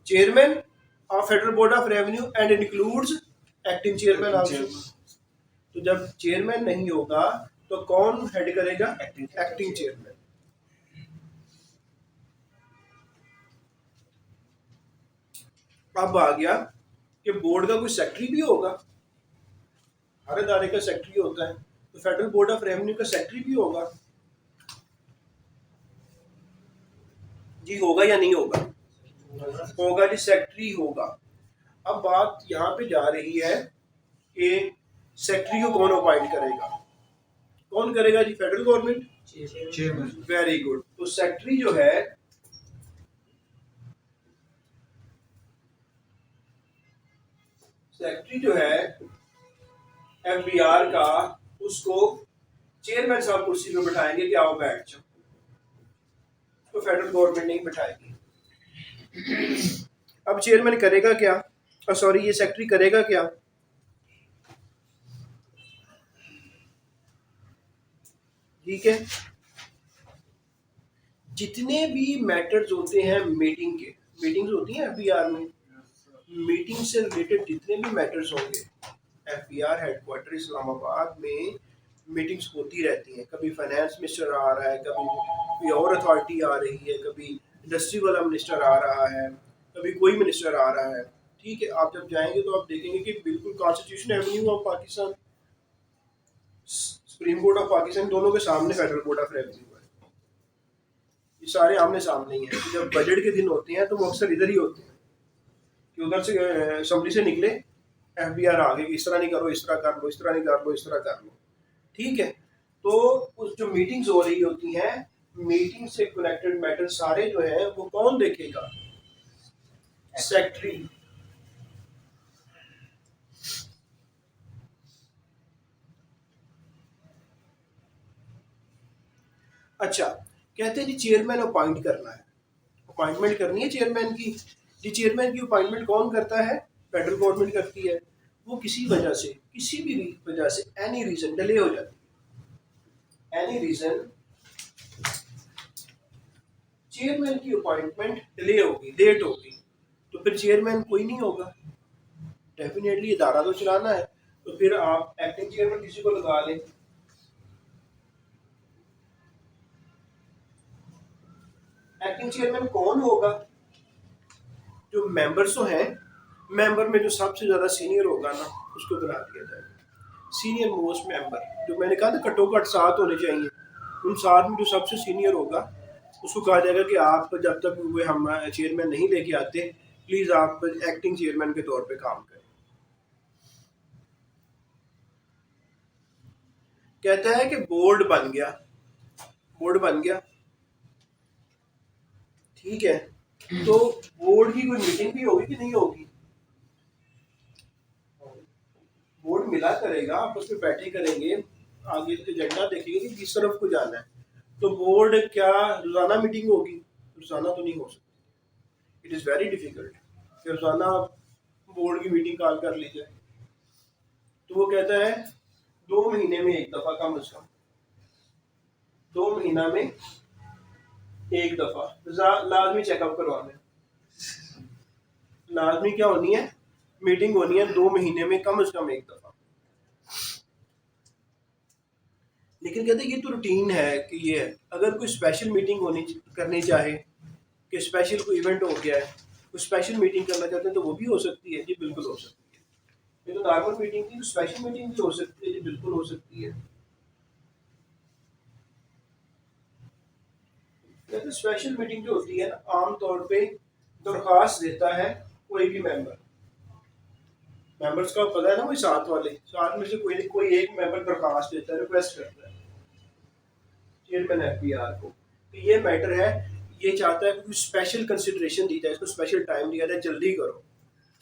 chairman of federal board of revenue and includes acting chairman also. तो जब चेयरमैन नहीं होगा तो कौन हेड करेगा, एक्टिंग चेयरमैन। अब आ गया कि बोर्ड का कोई सेक्रेटरी भी होगा, हर इदारे का सेक्रेटरी होता है, तो फेडरल बोर्ड ऑफ रेवेन्यू का सेक्रेटरी भी होगा जी, होगा या नहीं होगा, होगा जी, सेक्रेटरी होगा। अब बात यहाँ पे जा रही है कि सेक्रेटरी को कौन अपॉइंट करेगा, कौन करेगा जी, federal government, chairman, very good. तो सेक्रेटरी जो है FBR का, उसको चेयरमैन साहब कुर्सी पे बैठाएंगे कि आओ बैठ जाओ, तो फेडरल गवर्नमेंट नहीं बैठाएगी। अब चेयरमैन करेगा क्या, सॉरी ये सेक्रेटरी करेगा क्या, ठीक है, जितने भी मैटर्स होते हैं मीटिंग के, मीटिंग्स होती हैं FBR में, मीटिंग से रिलेटेड जितने भी मैटर्स होंगे FBR हेडक्वार्टर इस्लामाबाद में मीटिंग्स होती रहती हैं। कभी फाइनेंस मिनिस्टर आ रहा है, कभी कोई और अथॉरिटी आ रही है, कभी इंडस्ट्री वाला मिनिस्टर आ रहा है, कभी कोई मिनिस्टर आ रहा है, ठीक है। आप जब जाएंगे तो आप देखेंगे कि बिल्कुल constitution Avenue of Pakistan, supreme court of Pakistan, दोनों के सामने फेडरल बोर्ड ऑफ रेवेन्यू है। ये सारे आमने सामने ही हैं। जब बजट के दिन होते हैं तो वो अक्सर इधर ही होते हैं कि उधर से असेंबली से निकले FBR आ गए, इस तरह नहीं करो, इस तरह कर लो, इस तरह नहीं कर लो, इस तरह कर लो, ठीक है। तो उस जो मीटिंग्स हो रही होती हैं, मीटिंग से कनेक्टेड मैटर सारे जो है वो कौन देखेगा, सेक्रेटरी। अच्छा, कहते हैं जी चेयरमैन अपॉइंट करना है, अपॉइंटमेंट करनी है चेयरमैन की जी। चेयरमैन की अपॉइंटमेंट कौन करता है, फेडरल गवर्नमेंट करती है। वो किसी वजह से, किसी भी वजह से, एनी रीजन डिले हो जाती है, एनी रीजन चेयरमैन की अपॉइंटमेंट डिले होगी, लेट होगी, तो फिर चेयरमैन कोई नहीं होगा। डेफिनेटली इदारा तो चलाना है, तो फिर आप एक्टिंग चेयरमैन किसी को लगा लें। एक्टिंग चेयरमैन कौन होगा? जो मेंबर्स तो हैं, मेंबर में जो सबसे ज़्यादा सीनियर होगा ना, उसको बना दिया जाएगा सीनियर मोस्ट मेंबर। जो मैंने कहा था घट्टो घट 7 होने चाहिए, उन 7 में जो सबसे सीनियर होगा उसको कहा जाएगा कि आप जब तक वो हम चेयरमैन नहीं लेके आते, प्लीज़ आप एक्टिंग चेयरमैन के तौर पे काम करें। कहता है कि बोर्ड बन गया, बोर्ड बन गया, ठीक है, तो बोर्ड की कोई मीटिंग भी होगी कि नहीं होगी? बोर्ड मिला करेगा, आपस में बैठे करेंगे, आगे एजेंडा देखेंगे कि किस तरफ को जाना है। तो बोर्ड क्या रोजाना मीटिंग होगी? रोजाना तो नहीं हो सकती, इट इज़ वेरी डिफिकल्ट कि रोजाना बोर्ड की मीटिंग कॉल कर ली जाए। तो वो कहता है 2 महीने में एक दफा, कम अज कम 2 महीना में एक दफा लाजमी चेकअप करवाना है। लाजमी क्या होनी है? मीटिंग होनी है 2 महीने में कम से कम एक दफा। लेकिन कहते हैं ये तो रूटीन है कि ये है। अगर कोई स्पेशल मीटिंग करनी चाहे कि स्पेशल कोई इवेंट हो गया है, कोई स्पेशल मीटिंग करना चाहते हैं तो वो भी हो सकती है जी, बिल्कुल हो सकती है। ये तो नॉर्मल मीटिंग थी, तो स्पेशल मीटिंग भी हो सकती है जी, बिल्कुल हो सकती है। कहते स्पेशल मीटिंग जो होती है ना, आमतौर पे दरख्वास्त देता है कोई भी मेंबर्स का पता है ना, कोई 7 वाले, 7 में से कोई एक मेंबर दरख्वास्त देता है, रिक्वेस्ट करता है चेयरमैन एफबीआर को कि ये मैटर है, ये चाहता है कि कोई स्पेशल कंसिडरेशन दी जाए, इसको स्पेशल टाइम दिया जाए, जल्दी करो।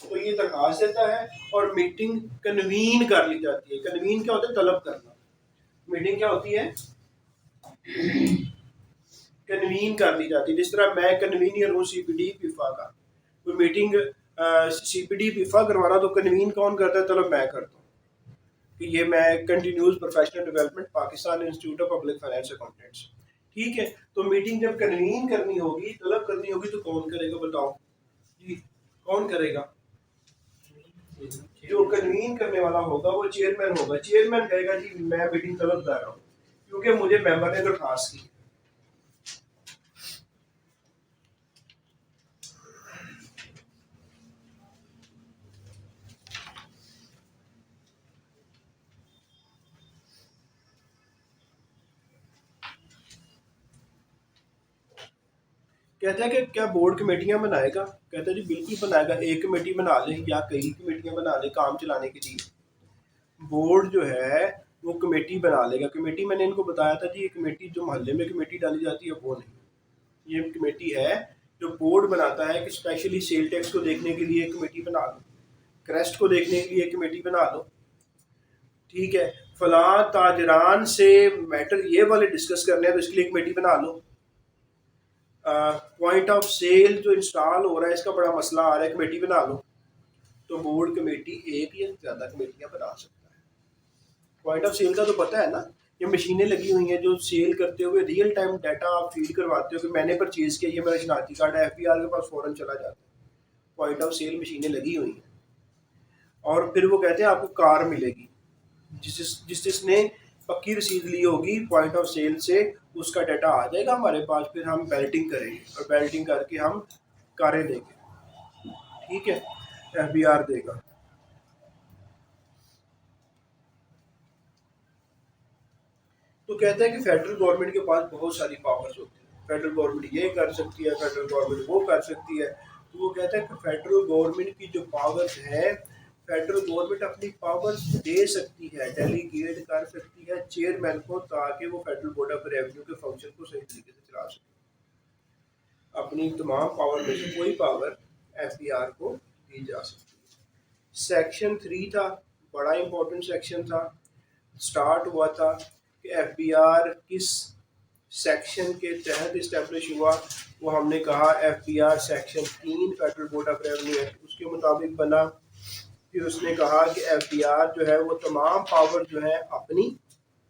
तो ये दरख्वास्त देता है और मीटिंग कन्वीन कर ली जाती है। कन्वीन क्या होता है? तलब करना। मीटिंग क्या होती है? कन्वीन कर ली जाती है। जिस तरह मैं कन्वीनियर हूँ सीपीडी पिफा का, कोई मीटिंग सीपीडी पिफा करवाना तो कन्वीन कौन करता है? तलब मैं करता हूँ कि ये मैं continuous professional development Pakistan institute of public finance accountants, ठीक है। तो मीटिंग जब कन्वीन करनी होगी, तलब करनी होगी, तो कौन करेगा बताओ जी? कौन करेगा? जो कन्वीन करने वाला होगा वो चेयरमैन होगा। चेयरमैन कहेगा जी मैं मीटिंग तलब कर रहा हूँ क्योंकि मुझे मेंबर ने दरख्वास्त की। कहता है कि क्या बोर्ड कमेटियां बनाएगा? कहता है जी बिल्कुल बनाएगा। एक कमेटी बना ले या कई कमेटियां बना ले काम चलाने के लिए। बोर्ड जो है वो कमेटी बना लेगा। कमेटी मैंने इनको बताया था जी, ये कमेटी जो मोहल्ले में कमेटी डाली जाती है वो नहीं, ये कमेटी है जो बोर्ड बनाता है कि स्पेशली सेल टैक्स को देखने के लिए एक कमेटी बना लो, क्रेस्ट को देखने के लिए एक कमेटी बना लो, ठीक है, फलां ताजरान से मैटर ये वाले डिस्कस करने हैं तो इसके लिए कमेटी बना लो। पॉइंट ऑफ सेल जो इंस्टॉल हो रहा है इसका बड़ा मसला आ रहा है, कमेटी बना लो। तो बोर्ड कमेटी एक या ज़्यादा कमेटियां बना सकता है। पॉइंट ऑफ सेल का तो पता है ना, ये मशीनें लगी हुई हैं जो सेल करते हुए रियल टाइम डाटा आप फीड करवाते हो कि मैंने परचेज किया, ये मेरा शनाख्ती कार्ड है, एफबीआर के पास फ़ौरन चला जाता है। पॉइंट ऑफ सेल मशीनें लगी हुई हैं और फिर वो कहते हैं आपको कार मिलेगी, जिसने पक्की रसीद ली होगी पॉइंट ऑफ सेल से, उसका डाटा आ जाएगा हमारे पास, फिर हम बैलेटिंग करेंगे और बैलेटिंग करके हम कारें देंगे, ठीक है, एफबीआर देगा। तो कहता है कि फेडरल गवर्नमेंट के पास बहुत सारी पावर्स होती है, फेडरल गवर्नमेंट ये कर सकती है, फेडरल गवर्नमेंट वो कर सकती है। तो वो कहता है कि फेडरल गवर्नमेंट की जो पावर्स है, फेडरल गवर्नमेंट अपनी पावर्स दे सकती है, डेलीगेट कर सकती है चेयरमैन को, ताकि वो फेडरल बोर्ड ऑफ रेवेन्यू के फंक्शन को सही तरीके से चला सके। अपनी तमाम पावर में से कोई पावर एफबीआर को दी जा सकती है। सेक्शन 3 था, बड़ा इंपॉर्टेंट सेक्शन था, स्टार्ट हुआ था कि एफबीआर किस सेक्शन के तहत इस्टेब्लिश हुआ। वो हमने कहा FBR section 3 federal board of revenue act उसके मुताबिक बना। फिर उसने कहा कि एफबीआर जो है वो तमाम पावर जो है अपनी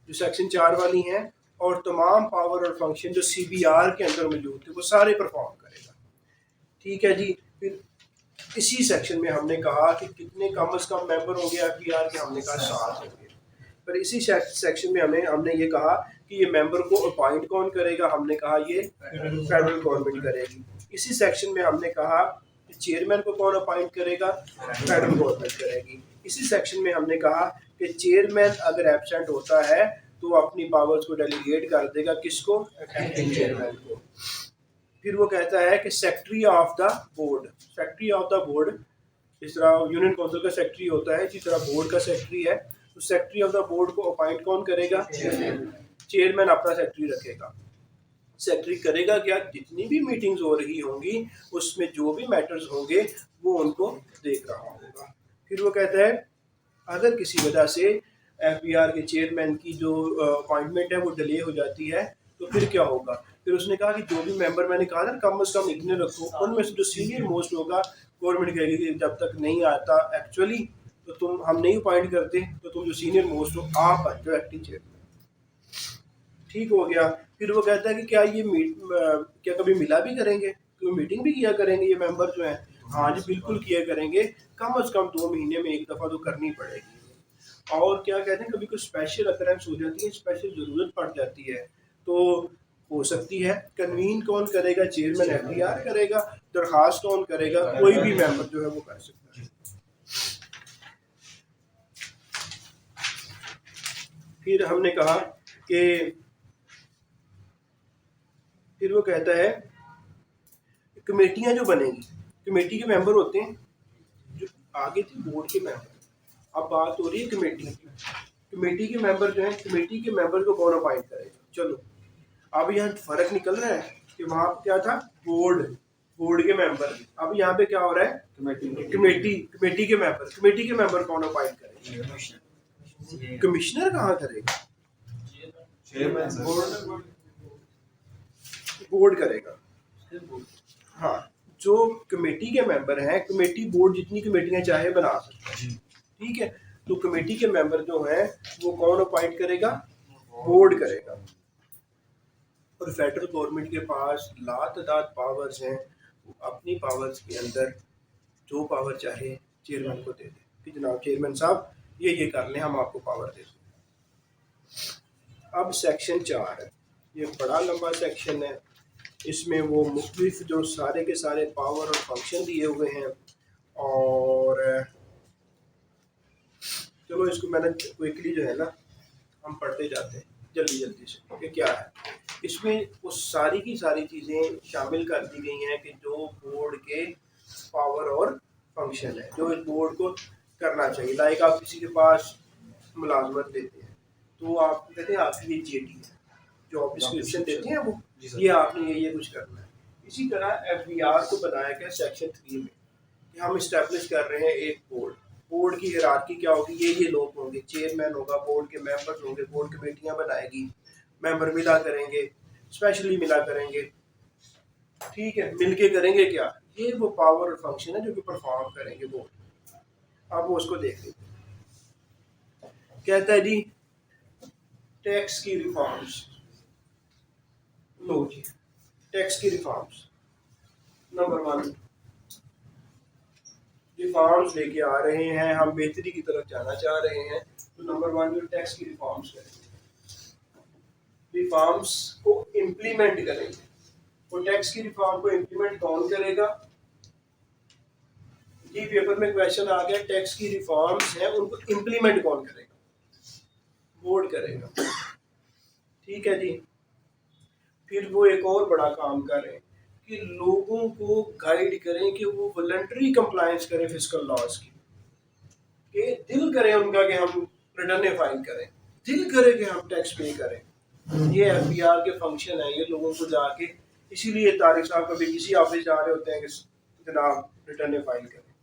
जो सेक्शन 4 वाली हैं और तमाम पावर और फंक्शन जो CBR के अंदर मौजूद थे वो सारे परफॉर्म करेगा। ठीक है जी। फिर इसी सेक्शन में हमने कहा कि कितने कम अज़ कम मेंबर होंगे FBR के, हमने कहा 7 होंगे। पर इसी सेक्शन में हमने ये कहा कि ये मेंबर को अपॉइंट कौन करेगा, हमने कहा ये फेडरल गवर्नमेंट करेगी। इसी सेक्शन में हमने कहा कि चेयरमैन को कौन अपॉइंट करेगा, फेडरल गवर्नमेंट करेगी। इसी सेक्शन में हमने कहा कि चेयरमैन अगर एब्सेंट होता है तो अपनी पावर्स को डेलीगेट कर देगा, किसको, एक्टिंग चेयरमैन को। फिर वो कहता है कि secretary of the board, secretary of the board, इस तरह यूनियन काउंसिल का सेक्रेटरी होता है, इसी तरह बोर्ड का सेक्रेटरी है, तो सेक्रेटरी ऑफ द बोर्ड को अपॉइंट कौन करेगा, चेयरमैन अपना सेक्रेटरी रखेगा। सेक्रेटरी करेगा क्या, जितनी भी मीटिंग्स हो रही होंगी उसमें जो भी मैटर्स होंगे वो उनको देख रहा होगा। फिर वो कहता है अगर किसी वजह से FBR के चेयरमैन की जो अपॉइंटमेंट है वो डिले हो जाती है तो फिर क्या होगा। फिर उसने कहा कि जो भी मेंबर, मैंने कहा था कम से कम इतने रखो, उनमें से जो सीनियर मोस्ट होगा गवर्नमेंट कहेगी कि जब तक नहीं आता एक्चुअली तो हम नहीं अपॉइंट करते, तो तुम जो सीनियर मोस्ट हो आप बन जाओ एक्टिंग चेयरमैन। ठीक हो गया। फिर वो कहता है कि क्या ये क्या कभी मिला भी करेंगे, कोई मीटिंग भी किया करेंगे ये मेंबर जो हैं। हाँ जी बिल्कुल किया करेंगे, कम से कम 2 महीने में एक दफ़ा तो करनी पड़ेगी। और क्या कहते हैं कभी कोई स्पेशल अकरेंस हो जाती है, स्पेशल ज़रूरत पड़ जाती है तो हो सकती है। कन्वीन कौन करेगा, चेयरमैन FBR करेगा। दरखास्त कौन करेगा, कोई भी मेंबर जो है वो कर सकता है। फिर हमने कहा कि फिर वो कहता है कमेटियां जो बनेंगी, कमेटी के मेंबर होते हैं, जो आगे थे बोर्ड के मेंबर, अब बात हो रही है कमेटी की। कमेटी के मेंबर जो हैं, कमेटी के मेंबर को कौन अपॉइंट करेगा। चलो अब यहाँ फ़र्क निकल रहा है कि वहाँ पर क्या था, बोर्ड के मेंबर, अब यहाँ पे क्या हो रहा है, कमेटी के मेंबर कौन अपॉइंट करेगा, कमिश्नर कहाँ करेगा, बोर्ड करेगा। हाँ, जो कमेटी के मेंबर हैं, कमेटी बोर्ड जितनी कमेटियां चाहे बना सकता है। ठीक है, तो कमेटी के मेंबर जो हैं वो कौन अपॉइंट करेगा, बोर्ड करेगा। और फेडरल गवर्नमेंट के पास लातादाद पावर्स हैं, वो अपनी पावर्स के अंदर जो पावर चाहे चेयरमैन को दे दे कि जनाब चेयरमैन साहब ये कर लें, हम आपको पावर दे दें। अब सेक्शन 4 है, ये बड़ा लंबा सेक्शन है, इसमें वो मुख्तलिफ जो सारे के सारे पावर और फंक्शन दिए हुए हैं। और चलो इसको मैंने क्विकली जो है ना हम पढ़ते जाते हैं जल्दी से कि क्या है इसमें। वो सारी की सारी चीज़ें शामिल कर दी गई हैं कि जो बोर्ड के पावर और फंक्शन है, जो इस बोर्ड को करना चाहिए। लाइक आप किसी के पास मुलाजमत देते हैं तो आप कहते हैं आपकी ये जेटी है, जॉब डिस्क्रिप्शन देते हैं वो, ये आपने ये कुछ करना है। इसी तरह FBR को बनाया गया सेक्शन 3 में कि हम इस्टेब्लिश कर रहे हैं एक बोर्ड की हायरार्की क्या होगी, ये लोग होंगे, चेयरमैन होगा, बोर्ड के मेंबर्स होंगे, बोर्ड कमेटियां बनाएगी, मेंबर मिला करेंगे, स्पेशली मिला करेंगे। ठीक है, मिलके करेंगे क्या, ये वो पावर और फंक्शन है जो कि परफॉर्म करेंगे बोर्ड। अब वो उसको देख लेते हैं। कहता है जी टैक्स की रिफॉर्म्स, लो जी टैक्स की रिफॉर्म्स। नंबर 1 रिफॉर्म्स लेके आ रहे हैं, हम बेहतरी की तरफ जाना चाह रहे हैं, तो नंबर 1 जो टैक्स की रिफॉर्म्स करेंगे, रिफॉर्म्स को इम्प्लीमेंट करेंगे। और टैक्स की रिफॉर्म को इम्प्लीमेंट कौन करेगा, जी पेपर में क्वेश्चन आ गया, टैक्स की रिफॉर्म्स हैं उनको इम्प्लीमेंट कौन करेगा, बोर्ड करेगा। ठीक है जी। फिर वो एक और बड़ा काम करें कि लोगों को गाइड करें कि वो वॉलंटरी कंप्लायंस करें फिस्कल लॉज की, कि दिल करे उनका कि हम रिटर्न फाइल करें, दिल करे कि हम टैक्स पे करें। ये FBR के फंक्शन है, ये लोगों को जाके, इसीलिए तारिक साहब कभी किसी ऑफिस जा रहे होते हैं कि जनाब रिटर्न फाइल करें,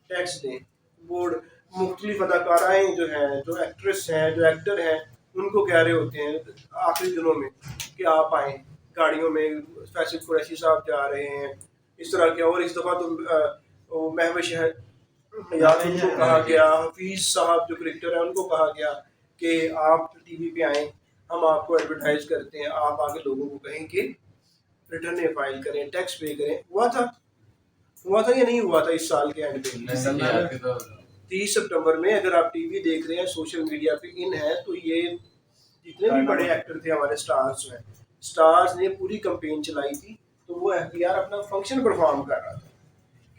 टैक्स दें। बोर्ड मुख्तलिफ अदाकाराएँ जो हैं, जो एक्ट्रेस हैं, जो एक्टर हैं, उनको कह रहे होते हैं आखिरी दिनों में कि आप आएँ गाड़ियों में, फैसल कुरैशी साहब जा रहे हैं, इस तरह के। और इस दफ़ा तो महवश हयात उनको कहा गया, हफीज़ साहब जो क्रिकेटर हैं उनको कहा गया कि आप TV पे आएँ हम आपको एडवर्टाइज करते हैं, आप आगे लोगों को कहें कि रिटर्न फाइल करें, टैक्स पे करें। हुआ था या नहीं हुआ था इस साल के एंड पे? नहीं किया आपके तो 30 सितंबर में अगर आप टीवी देख रहे हैं, सोशल मीडिया पे इन है, तो ये जितने भी बड़े एक्टर थे हमारे स्टार्स में, स्टार्स ने पूरी कैंपेन चलाई थी। तो वो एफबीआर अपना फंक्शन परफॉर्म कर रहा था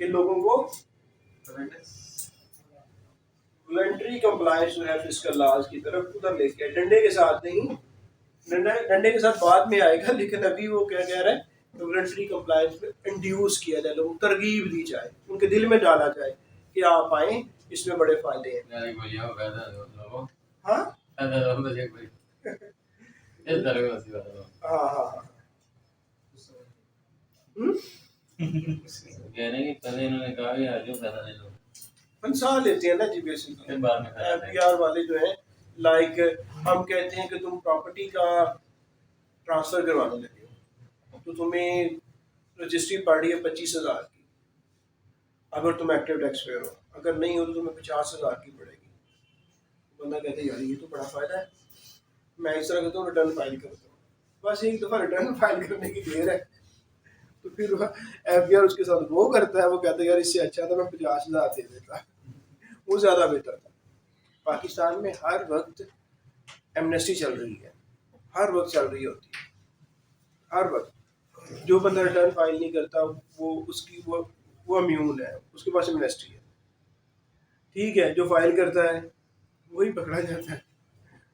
कि लोगों को वॉलंटरी कंप्लायंस जो है फिस्कल लॉज की तरफ उधर लेके आए। डंडे के साथ नहीं, डंडे के साथ बाद में आएगा, लेकिन अभी वो क्या कह रहा है, वॉलंटरी कंप्लायंस में इंड्यूस किया जाए, लोगों को तरगीब दी जाए, उनके दिल में डाला जाए कि आप आए, इसमें बड़े फायदे हैं। नहीं कोई हो कहता है लोगों हाँ कहता है मुझे कोई इस तरह की मसीबत है हाँ हाँ हाँ। कह रहे हैं कि पहले इन्होंने कहा कि आज जो पैसा ले लो फंसा लेते हैं ना जी बेसिकली फिर बाद में खा लेते हैं। एफबीआर वाले जो है। लाइक हम कहते हैं कि तुम प्रॉपर्टी का ट्रांसफर करवाने लगे हो, तो तुम्हें रजिस्ट्री पड़ी है 25,000 की, अगर तुम एक्टिव टैक्स पेयर हो, अगर नहीं हो तो तुम्हें 50,000 की पड़ेगी। बंदा कहते हैं यार ये तो बड़ा फायदा है, मैं इस तरह करता हूँ, रिटर्न फाइल करता हूँ, बस एक दफ़ा रिटर्न फाइल करने की देर है। तो फिर एफबीआर उसके साथ वो करता है, वो कहता है यार इससे अच्छा था मैं 50,000 दे देता, वो ज़्यादा बेहतर था। पाकिस्तान में हर वक्त एमनेस्टी चल रही है, हर वक्त चल रही होती है, हर वक्त। जो बंदा रिटर्न फाइल नहीं करता वो उसकी वो इम्यून है, उसके पास एमनेस्टी है। ठीक है, जो फाइल करता है वही पकड़ा जाता है,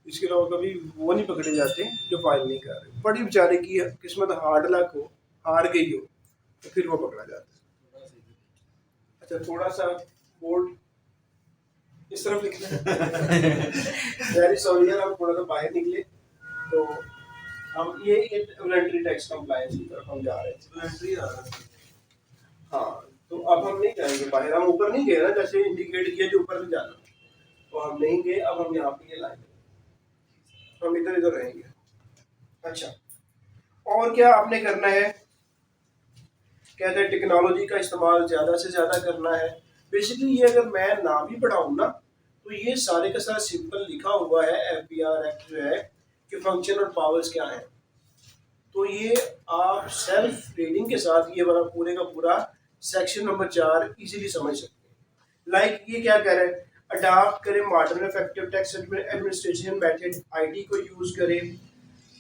इसके अलावा कभी वो नहीं पकड़े जाते जो फाइल नहीं कर रहे। बड़ी बेचारे की किस्मत हार्ड लक हो, हार गई हो, तो फिर वो पकड़ा जाता है। अच्छा थोड़ा सा बोर्ड इस तरफ लिखना वेरी सॉरी यार, हम थोड़ा सा बाहर निकले, तो हम ये वॉलंटरी टैक्स कंप्लायंस की तरफ हम जा रहे थे। वॉलंटरी आ रहा है। हाँ, तो अब हम नहीं जाएंगे बाहर, हम ऊपर नहीं गए ना, जैसे इंडिकेट किया जो ऊपर नहीं जाना, तो हम नहीं गए। अब हम यहाँ पे ये लाएंगे, हम इधर इधर रहेंगे। अच्छा, और क्या आपने करना है? कहते हैं टेक्नोलॉजी का इस्तेमाल ज़्यादा से ज़्यादा करना है। बेसिकली ये अगर मैं ना भी पढ़ाऊँ ना, तो ये सारे का सारा सिंपल लिखा हुआ है एफबीआर एक्ट जो है कि फंक्शन और पावर्स क्या हैं। तो ये आप सेल्फ रीडिंग के साथ ये वाला पूरे का पूरा सेक्शन नंबर 4 इजीली समझ सकते हैं। लाइक ये क्या कह रहा है, अडाप्ट करें modern effective tax administration method, IT को यूज़ करें,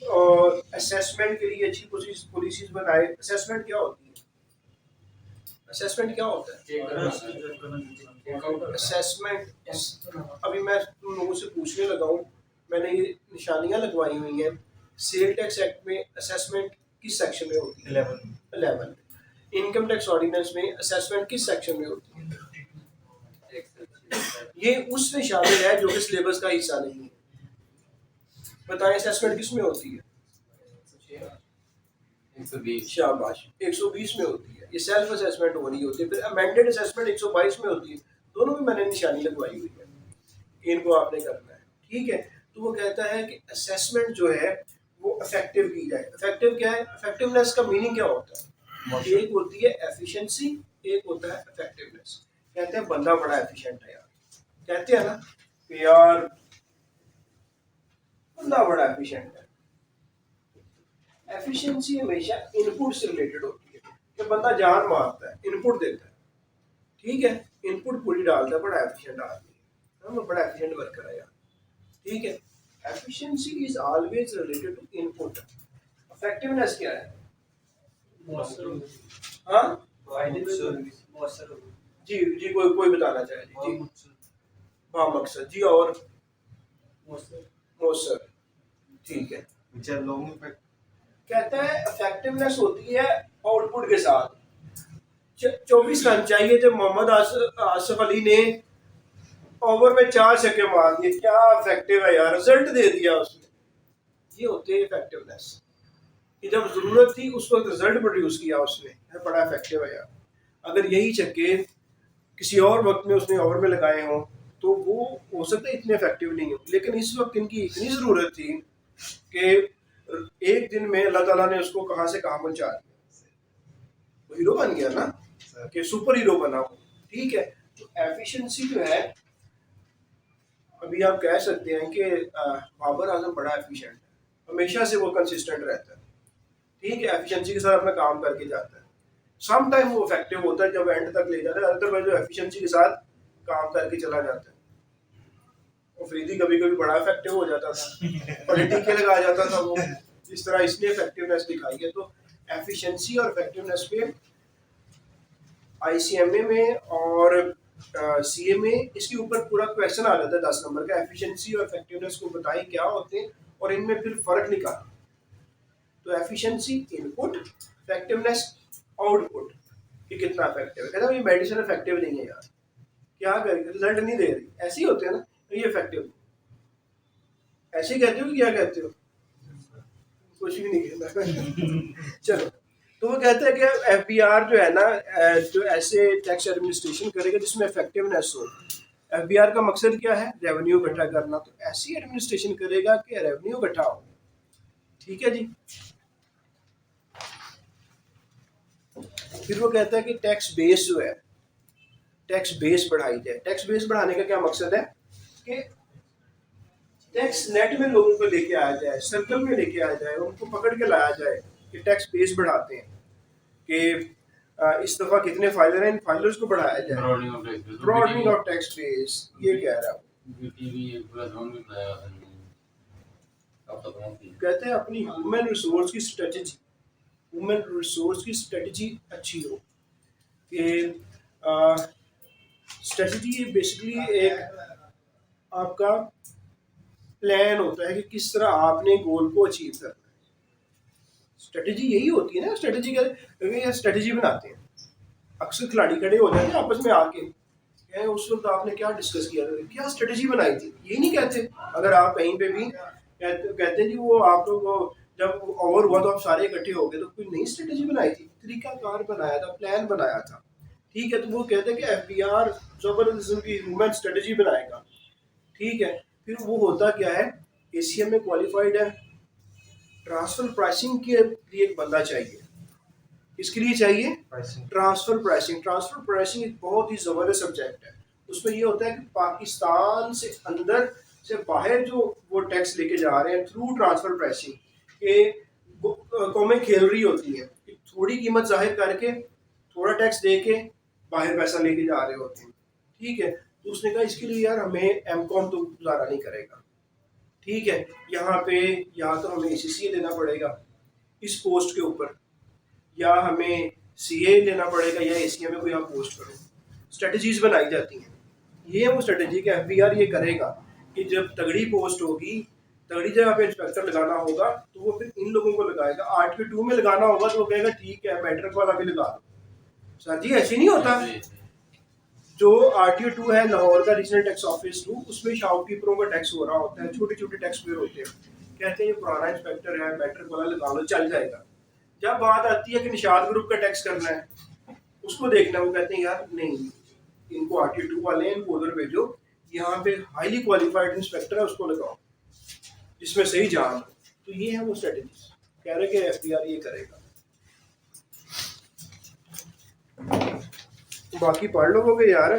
और असेसमेंट के लिए अच्छी पॉलिसीज बनाए। असेसमेंट क्या होती है? असेसमेंट क्या होता है? असेसमेंट अभी मैं तुम लोगों से पूछने लगा हूँ, मैंने ये निशानियाँ लगवाई हुई हैं। सेल टैक्स एक्ट में असेसमेंट किस सेक्शन में होती है? 11। इनकम टैक्स ऑर्डिनेंस में असेसमेंट किस सेक्शन में होती है? ये उसमें शामिल है जो कि सिलेबस का हिस्सा नहीं है। बताएं असेसमेंट किस में होती है? 120 शाबाश, 120 में होती है। ये सेल्फ असेसमेंट हो रही होती है। फिर अमेंडेड असेसमेंट 122 में होती है। दोनों में मैंने निशानी लगवाई हुई है, इनको आपने करना है। ठीक है, तो वो कहता है कि असेसमेंट जो है वो इफेक्टिव की जाए। इफेक्टिव क्या है? इफेक्टिवनेस का मीनिंग क्या होता है? एक होती है एफिशिएंसी, एक होता है इफेक्टिवनेस। कहते हैं बंदा बड़ा एफिशिएंट है यार, कहते हैं ना कि यार बंदा बड़ा एफिशिएंट है। एफिशिएंसी हमेशा इनपुट से रिलेटेड होती है कि बंदा जान मारता है, इनपुट देता है। ठीक है, इनपुट पूरी डालता है, बड़ा एफिशिएंट आदमी है, मैं बड़ा एफिशिएंट वर्कर है यार। ठीक है, efficiency is always related to input. Effectiveness क्या है? हाँ जी जी, कोई बताना चाहे जी? हाँ मकसद जी, और मौसर। ठीक है, कहता है इफेक्टिवनेस होती है आउटपुट के साथ। 24 रन चाहिए थे मोहम्मद आसिफ अली ने, ओवर में 4 छक्के मार दिए, क्या इफेक्टिव है यार, रिजल्ट दे दिया उसने। ये होते है इफेक्टिवनेस कि जब जरूरत थी उस वक्त रिजल्ट प्रोड्यूस किया उसने, बड़ा इफेक्टिव है यार। अगर यही छक्के किसी और वक्त में उसने ओवर में लगाए हों तो वो हो सकता है इतने इफेक्टिव नहीं हो, लेकिन इस वक्त इनकी इतनी ज़रूरत थी कि एक दिन में अल्लाह ताला ने उसको कहाँ से कहाँ पहुँचा दिया, वो हीरो बन गया ना, कि सुपर हीरो बना हो। ठीक है, तो एफिशिएंसी जो है, अभी आप कह सकते हैं कि बाबर आजम बड़ा एफिशिएंट है, हमेशा से वो कंसिस्टेंट रहता है, ठीक है, एफिशिएंसी के साथ अपना काम करके जाता है। सम टाइम वो इफेक्टिव होता है जब एंड तक ले जाता है, अदरवाइज वो एफिशिएंसी के साथ काम करके चला जाता है। और फ्रीदी कभी कभी बड़ा इफेक्टिव हो जाता था, पॉलिटिक लगा जाता था वो, इस तरह इसने इफेक्टिवनेस दिखाई है। तो एफिशिएंसी और इफेक्टिवनेस पे आईसीएमए में और सीए में इसके ऊपर पूरा क्वेश्चन आ जाता है 10 नंबर का, एफिशिएंसी और इफेक्टिवनेस को बताएं क्या होते हैं और इनमें फिर फर्क निकालें। तो एफिशिएंसी इनपुट, इफेक्टिवनेस आउटपुट कि कितना इफेक्टिव है। कहता है ये मेडिसिन इफेक्टिव नहीं है यार, क्या करें, रिजल्ट नहीं दे रही, ऐसे ही होते हैं ना, ये इफेक्टिव ऐसे ही कहते हो कि क्या कहते हो, कुछ भी नहीं कहता। चलो, तो वो कहते हैं कि एफबीआर जो है ना, जो ऐसे टैक्स एडमिनिस्ट्रेशन करेगा जिसमें इफेक्टिवनेस हो। एफबीआर का मकसद क्या है, रेवेन्यू इकट्ठा करना, तो ऐसी एडमिनिस्ट्रेशन करेगा कि रेवेन्यू इकट्ठा हो। ठीक है जी। फिर वो कहता है कि टैक्स बेस जो है, टैक्स बेस बढ़ाई जाए। टैक्स बेस बढ़ाने का क्या मकसद है कि टैक्स नेट में लोगों को लेके आया जाए, सर्कल में लेके आया जाए, उनको पकड़ के लाया जाए कि टैक्स बेस बढ़ाते हैं कि इस दफा कितने फाइलर हैं, इन फाइलर्स को बढ़ाया जाए। ब्रॉडनिंग ऑफ टैक्स बेस, ये कह रहा है। कहते हैं अपनी ह्यूमन रिसोर्स की स्ट्रेटजी, ह्यूमन रिसोर्स की स्ट्रेटजी अच्छी हो। कि स्ट्रेटजी बेसिकली एक आपका प्लान होता है कि किस तरह आपने गोल को अचीव करना है। स्ट्रेटजी यही होती है ना, स्ट्रेटजी का स्ट्रेटजी बनाते हैं। अक्सर खिलाड़ी खड़े हो जाते हैं आपस में आके, उस वक्त आपने क्या डिस्कस किया था, क्या स्ट्रेटजी बनाई थी, यही नहीं कहते। अगर आप कहीं पे भी कहते हैं जी वो आप लोग जब ओवर हुआ तो आप सारे इकट्ठे हो गए, तो कोई नई स्ट्रेटजी बनाई थी, तरीकाकार बनाया था, प्लान बनाया था। ठीक है, तो वो कहते हैं कि एफबीआर जबरदस्त की ह्यूमन स्ट्रेटजी बनाएगा। ठीक है, फिर वो होता क्या है, एसीएम में क्वालिफाइड है, ट्रांसफर प्राइसिंग के लिए एक बंदा चाहिए। किसके लिए चाहिए, ट्रांसफर प्राइसिंग। ट्रांसफर प्राइसिंग एक बहुत ही ज़बरदस्त सब्जेक्ट है। उसमें ये होता है कि पाकिस्तान से अंदर से बाहर जो वो टैक्स लेके जा रहे हैं थ्रू ट्रांसफर प्राइसिंग के, कौमें खेल रही होती हैं कि थोड़ी कीमत जाहिर करके थोड़ा टैक्स दे के बाहर पैसा लेके जा रहे होते हैं। ठीक है, तो उसने कहा इसके लिए यार हमें एमकॉम तो गुजारा नहीं करेगा। ठीक है, यहाँ पे या तो हमें ACCA लेना पड़ेगा इस पोस्ट के ऊपर, या हमें CA लेना पड़ेगा, या ACA में कोई आप पोस्ट करो। स्ट्रेटजीज बनाई जाती हैं। ये वो स्ट्रेटजी कि एफबीआर ये करेगा कि जब तगड़ी पोस्ट होगी, तगड़ी जगह पे इंस्पेक्टर लगाना होगा, तो वो फिर इन लोगों को लगाएगा। RTO 2 में लगाना होगा तो वो कहेगा ठीक है मैट्रिक वाला भी लगा दो। सर जी ऐसे नहीं होता। जो RTO 2 है लाहौर का रीजनल टैक्स ऑफिस 2, उसमें शॉपकीपरों का टैक्स हो रहा होता है, छोटे छोटे टैक्स पेयर होते हैं। कहते हैं ये पुराना इंस्पेक्टर है, मैट्रिक वाला लगा लो, चल जाएगा। जब बात आती है कि निशाद ग्रुप का टैक्स करना है, उसको देखना, वो कहते हैं यार नहीं, इनको RTO 2 वाले हैं, इनको उधर भेजो, यहाँ पे हाईली क्वालिफाइड इंस्पेक्टर है उसको लगाओ जिसमें सही जान। तो ये है वो स्ट्रेटजी, कह रहे कि एफबीआर ये करेगा। बाकी पढ़ लोगे यार,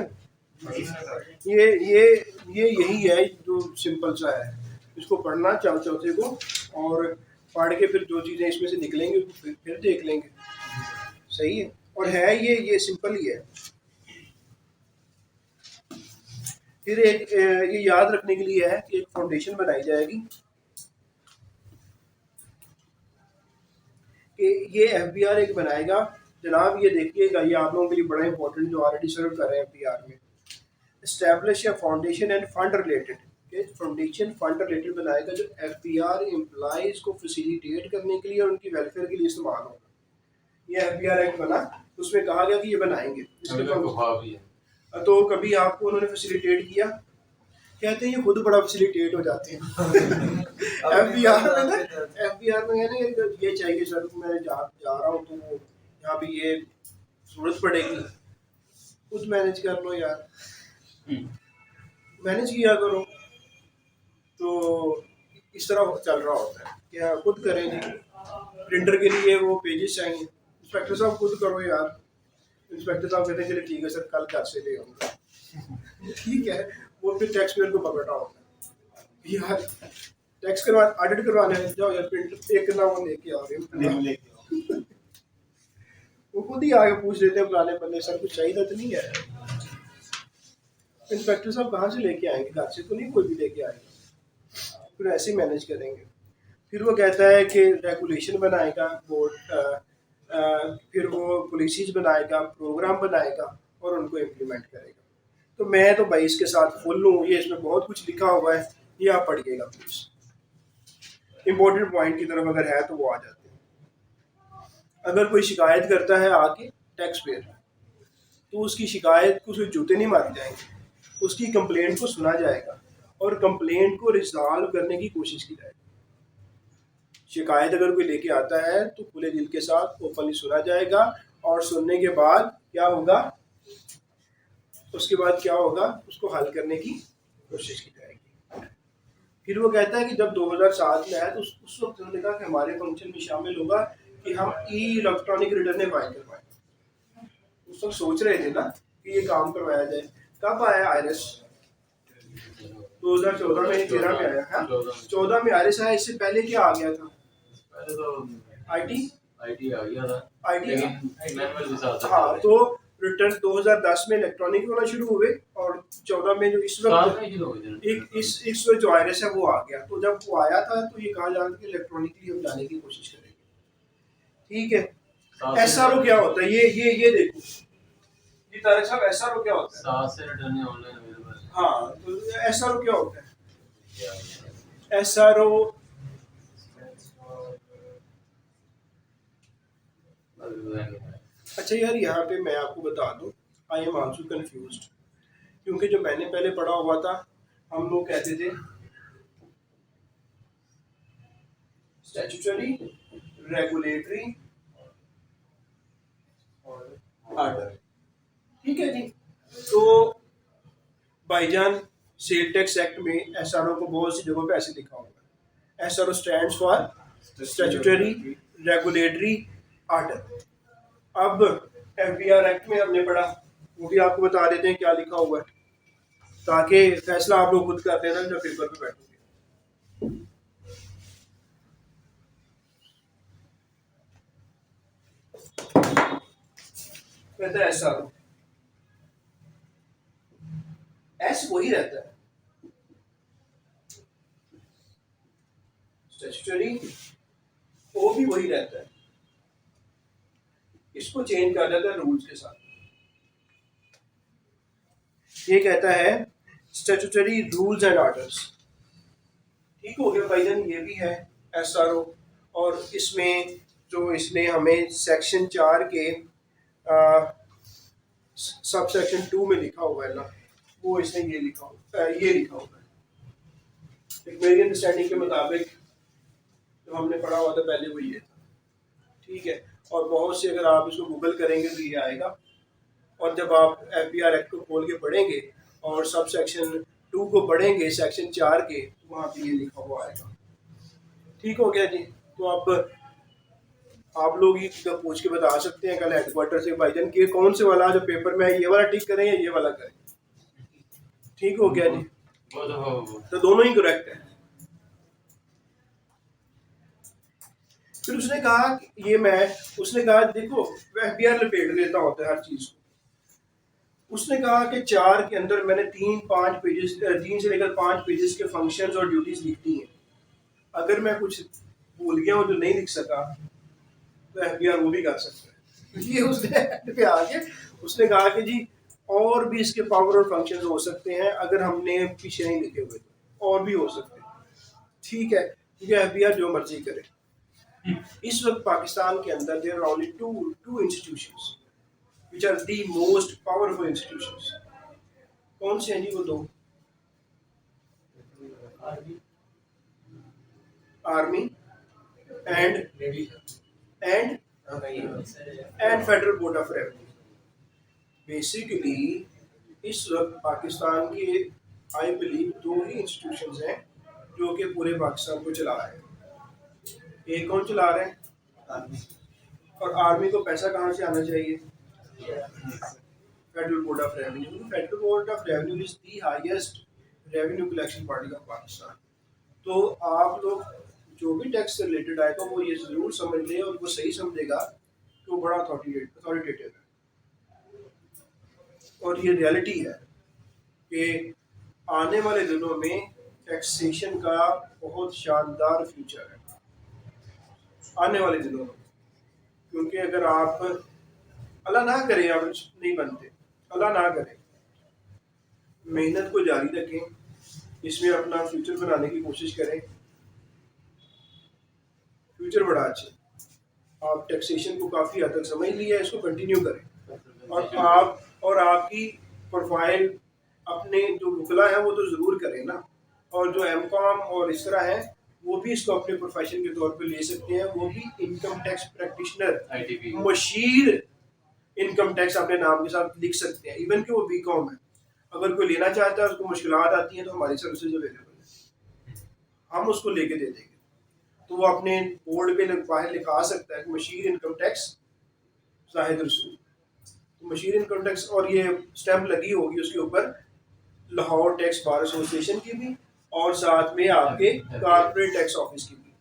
ये यही है जो सिंपल सा है, इसको पढ़ना चौथे को, और पढ़ के फिर जो चीज़ें इसमें से निकलेंगी फिर देख लेंगे। सही है, और है ये सिंपल ही है। फिर एक ये याद रखने के लिए है कि एक फाउंडेशन बनाई जाएगी कि ये एफबीआर एक बनाएगा। जनाब ये देखिएगा, ये आप लोगों के लिए बड़ा इंपॉर्टेंट जो ऑलरेडी सर्व कर रहे हैं एफबीआर में। एस्टैब्लिश या foundation end fund related, foundation fund related बनाएगा जो एफबीआर एम्प्लॉइज को फैसिलिटेट करने के लिए और उनकी वेलफेयर के लिए इस्तेमाल होगा। ये एफबीआर एक्ट बना, उसमें कहा गया कि ये बनाएंगे। तो कभी आपको उन्होंने फैसिलिटेट किया, कहते हैं ये खुद बड़ा फैसिलिटेट हो जाते हैं। एफबीआर में है ना, ये चाहिए सर, मैं जा रहा हूँ तो यहाँ पे ये जरूरत पड़ेगी, खुद मैनेज कर लो यार, मैनेज किया करो। तो इस तरह चल रहा होता है कि हाँ खुद करेंगे। प्रिंटर के लिए वो पेजेस चाहिए, इंस्पेक्टर साहब खुद करो यार। इंस्पेक्टर साहब कहते हैं चलिए ठीक है सर, कल घर से ले आऊँगा। ठीक है, वो फिर टैक्स पेयर को पकड़ना होता है यार, टैक्स करवा ऑडिट करवाने जाओ यार, प्रिंट पे करना वो लेके आ रहे दिन हो, लेके आओ। वो खुद ही आगे पूछ लेते हैं पुराने बंदे, सर कुछ चाहिए तो नहीं है। इंस्पेक्टर साहब कहाँ से लेके आएंगे, घर से तो नहीं कोई भी लेके आएगा, फिर ऐसे ही मैनेज करेंगे। फिर वो कहता है कि रेगुलेशन बनाएगा बोर्ड, फिर वो पॉलिसीज बनाएगा, प्रोग्राम बनाएगा और उनको इम्प्लीमेंट करेगा। तो मैं तो भाई इसके साथ फुल हूँ, ये इसमें बहुत कुछ लिखा हुआ है, ये आप पढ़िएगा प्लीज़। इम्पोर्टेंट पॉइंट की तरफ अगर है तो वो आ जाते हैं। अगर कोई शिकायत करता है आके टैक्स पेयर, तो उसकी शिकायत को उसके जूते नहीं मारे जाएंगे, उसकी कंप्लेंट को सुना जाएगा और कंप्लेंट को रिजॉल्व करने की कोशिश की जाएगी। शिकायत अगर कोई लेके आता है तो खुले दिल के साथ ओपनली सुना जाएगा, और सुनने के बाद क्या होगा, उसके बाद क्या होगा, उसको हल करने की कोशिश की जाएगी। फिर वो कहता है कि जब 2007 में आया तो उस वक्त उन्होंने कहा कि हमारे फंक्शन में शामिल होगा कि हम इलेक्ट्रॉनिक रिटर्न फाइल करवाएं। उस वक्त सोच रहे थे ना कि ये काम करवाया जाए। कब आया आयरस? 2014 में, 13 में आया है, 14 में आयरस आया। इससे पहले क्या आ गया था? पहले तो आईटी आ गया था, आईटी लेकिन मैनुअल के साथ हाँ, तो रिटर्न 2010 में इलेक्ट्रॉनिक होना शुरू हुए और 14 में जो इस वक्त इस वक्त जो वायरस है वो आ गया। तो जब वो आया था तो ये कहा जा रहा था कि इलेक्ट्रॉनिकली हम जाने की कोशिश करेंगे। ठीक है, एसआरओ क्या होता है? ये देखो जी तारिक साहब, एसआरओ क्या होता है? 7 से रिटर्न ऑनलाइन अवेलेबल है। हाँ, तो एसआरओ क्या होता है? एसआरओ अच्छा यार, यहाँ पे मैं आपको बता दूं, आई एम आल्सो कंफ्यूज्ड, क्योंकि जो मैंने पहले पढ़ा हुआ था, हम लोग कहते थे स्टैट्यूटरी, रेगुलेटरी, ऑर्डर। ठीक है जी। तो भाईजान सेल टैक्स एक्ट में एसआरओ को बहुत सी जगहों पे ऐसे लिखा हुआ है, SRO stands for statutory, regulatory, order. अब एफबीआर एक्ट में हमने पढ़ा, वो भी आपको बता देते हैं क्या लिखा हुआ है, ताकि फैसला आप लोग खुद कर लेना जब पेपर पे बैठोगे। कहता है एसआरओ, एस वही रहता है, स्टैट्यूटरी, ओ भी वही रहता है, इसको चेंज कर देता है रूल्स के साथ। ये कहता है स्टैट्यूटरी रूल्स एंड ऑर्डर्स। ठीक हो गया भाईजान, ये भी है एसआरओ। और इसमें जो इसने हमें सेक्शन 4 के सब सेक्शन 2 में लिखा हुआ है ना, वो इसने ये लिखा हुआ है। एक मेरी अंडरस्टैंडिंग के मुताबिक जो हमने पढ़ा हुआ था पहले वो ये था। ठीक है, और बहुत से अगर आप इसको गूगल करेंगे तो ये आएगा, और जब आप एफबीआर एक्ट को खोल के पढ़ेंगे और सब सेक्शन 2 को पढ़ेंगे सेक्शन 4 के, तो वहाँ पे ये लिखा हुआ आएगा। ठीक हो गया जी। तो अब आप लोग ये पूछ के बता सकते हैं कल हेडक्वार्टर से, भाईजान कि कौन से वाला जो पेपर में है ये वाला टिक करें या ये वाला करें। ठीक हो गया जी। तो दोनों ही करेक्ट है। फिर उसने कहा उसने कहा देखो एफबीआर लपेट लेता होता है हर चीज को। उसने कहा कि 4 के अंदर मैंने 3 से लेकर 5 पेजेस के फंक्शंस और ड्यूटीज लिख दी हैं। अगर मैं कुछ भूल गया हूँ जो नहीं लिख सका तो एफबीआर वो भी कर सकता है। ये उसने पे आके उसने कहा कि जी और भी इसके पावर और फंक्शंस हो सकते हैं, अगर हमने पीछे नहीं लिखे हुए तो और भी हो सकते हैं। ठीक है, क्योंकि एफबीआर जो मर्जी करे। इस वक्त पाकिस्तान के अंदर there are only two institutions which are the most powerful institutions. कौन से हैं जी वो दो? Army and federal board of revenue. Basically इस वक्त पाकिस्तान के आई बिलीव 2 ही इंस्टीट्यूशंस हैं जो कि पूरे पाकिस्तान को चला रहे हैं। एक कौन चला रहे हैं? आर्मी। और आर्मी को पैसा कहाँ से आना चाहिए? Federal board of revenue. Federal board of revenue is the highest revenue collection body of Pakistan. तो आप लोग जो भी टैक्स से रिलेटेड आएगा वो ये ज़रूर समझ ले और वो सही समझेगा कि वो बड़ा अथॉरिटेटिव है और ये रियलिटी है कि आने वाले दिनों में टैक्सेशन का बहुत शानदार फ्यूचर है आने वाले दिनों में। क्योंकि अगर आप अल्लाह ना करे आप नहीं बनते, अल्लाह ना करे, मेहनत को जारी रखें, इसमें अपना फ्यूचर बनाने की कोशिश करें, फ्यूचर बड़ा अच्छा। आप टैक्सेशन को काफ़ी हद तक समझ लिया है, इसको कंटिन्यू करें और आपकी प्रोफाइल अपने जो वकला है वो तो ज़रूर करें ना, और जो एमकॉम और इस तरह है वो भी इसको अपने प्रोफेशन के तौर पे ले सकते हैं, वो भी income tax practitioner ITP machine income tax अपने नाम के साथ लिख सकते हैं, इवन कि वो बीकॉम है। अगर कोई लेना चाहता है उसको मुश्किलात आती हैं तो हमारी सर्विसेज अवेलेबल है, हम उसको लेके दे देंगे। तो वो अपने बोर्ड पे बाहर लिखा सकता है कि मशीर इनकम टैक्स जाहिद रसूल, तो मशीर इनकम टैक्स, और ये स्टैंप लगी होगी उसके ऊपर लाहौर टैक्स बार एसोसिएशन की भी और साथ में आपके कारपोरेट टैक्स ऑफिस की भी।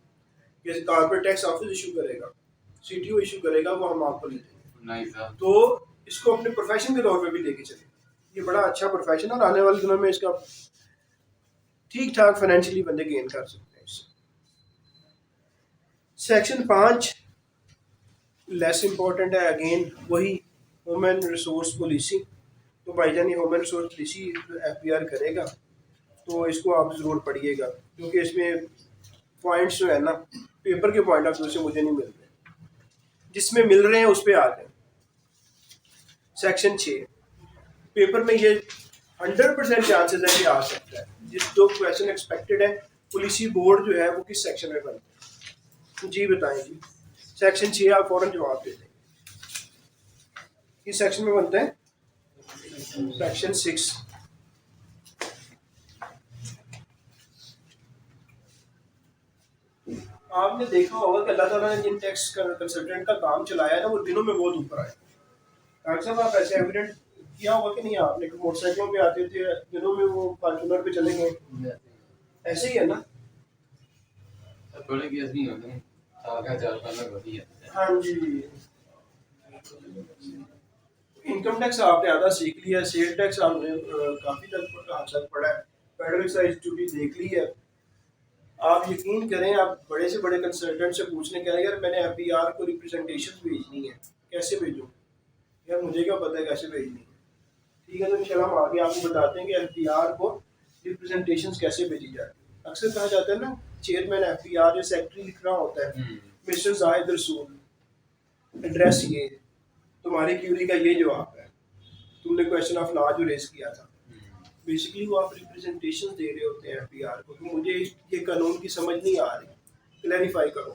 ये कारपोरेट टैक्स ऑफिस इशू करेगा, CTO इशू करेगा, वो हम आपको ले देंगे। Nice sir. तो इसको अपने प्रोफेशन के तौर पे भी लेके चले, ये बड़ा अच्छा प्रोफेशन है और आने वाले दिनों में इसका ठीक ठाक फाइनेंशियली बंदे गेन कर सकते हैं इससे। सेक्शन 5 लेस इम्पोर्टेंट है, अगेन वही ह्यूमन रिसोर्स पॉलिसी। तो भाईजान ये ह्यूमन रिसोर्स पॉलिसी FPR करेगा तो इसको आप ज़रूर पढ़िएगा, क्योंकि इसमें पॉइंट्स जो है ना पेपर के पॉइंट ऑफ व्यू से मुझे नहीं मिल रहे, जिसमें मिल रहे हैं उस पर आ गए। सेक्शन 6 पेपर में ये 100% चांसेस है कि आ सकता है, जिस जो क्वेश्चन एक्सपेक्टेड है पॉलिसी बोर्ड जो है वो किस सेक्शन में बनता है, जी बताएं जी। सेक्शन 6 आप फौरन जवाब दे देंगे, किस सेक्शन में बनता है? सेक्शन 6। आपने देखा होगा कि अल्लाह ताला ने जिन टैक्स कंसल्टेंट का काम चलाया है ना वो दिनों में बहुत ऊपर आए। डॉक्टर साहब आप ऐसे एविडेंट किया होगा कि नहीं, आपने मोटरसाइकिलों पे आते थे दिनों में वो फॉर्चूनर पे चले गए, ऐसे ही है ना? थोड़े केस नहीं होते हैं, साल का 4 साल में बढ़ी है। हाँ जी, इनकम टैक्स आपने आधा सीख लिया, सेल टैक्स आपने काफ़ी तक पढ़ा है, फेडरल एक्साइज ड्यूटी देख ली है। आप यकीन करें, आप बड़े से बड़े कंसल्टेंट से पूछने कह रहे हैं यार मैंने FPR को रिप्रेजेंटेशन भेजनी है, कैसे भेजूँ? यार मुझे क्या पता है कैसे भेजनी है। ठीक है, तो इंशाल्लाह हम आगे आपको बताते हैं कि FPR को रिप्रेजेंटेशन कैसे भेजी जाती है। अक्सर कहा जाता है ना चेयरमैन FPR या सेक्रेटरी लिख रहा होता है मिस्टर जाहिद रसूल, एड्रेस ये, तुम्हारी क्यूरी का ये जवाब है, तुमने क्वेश्चन ऑफ लॉ जो रेज किया था, बेसिकली वो आप रिप्रेजेंटेशन दे रहे होते हैं FPR को कि मुझे ये कानून की समझ नहीं आ रही, क्लैरिफाई करो।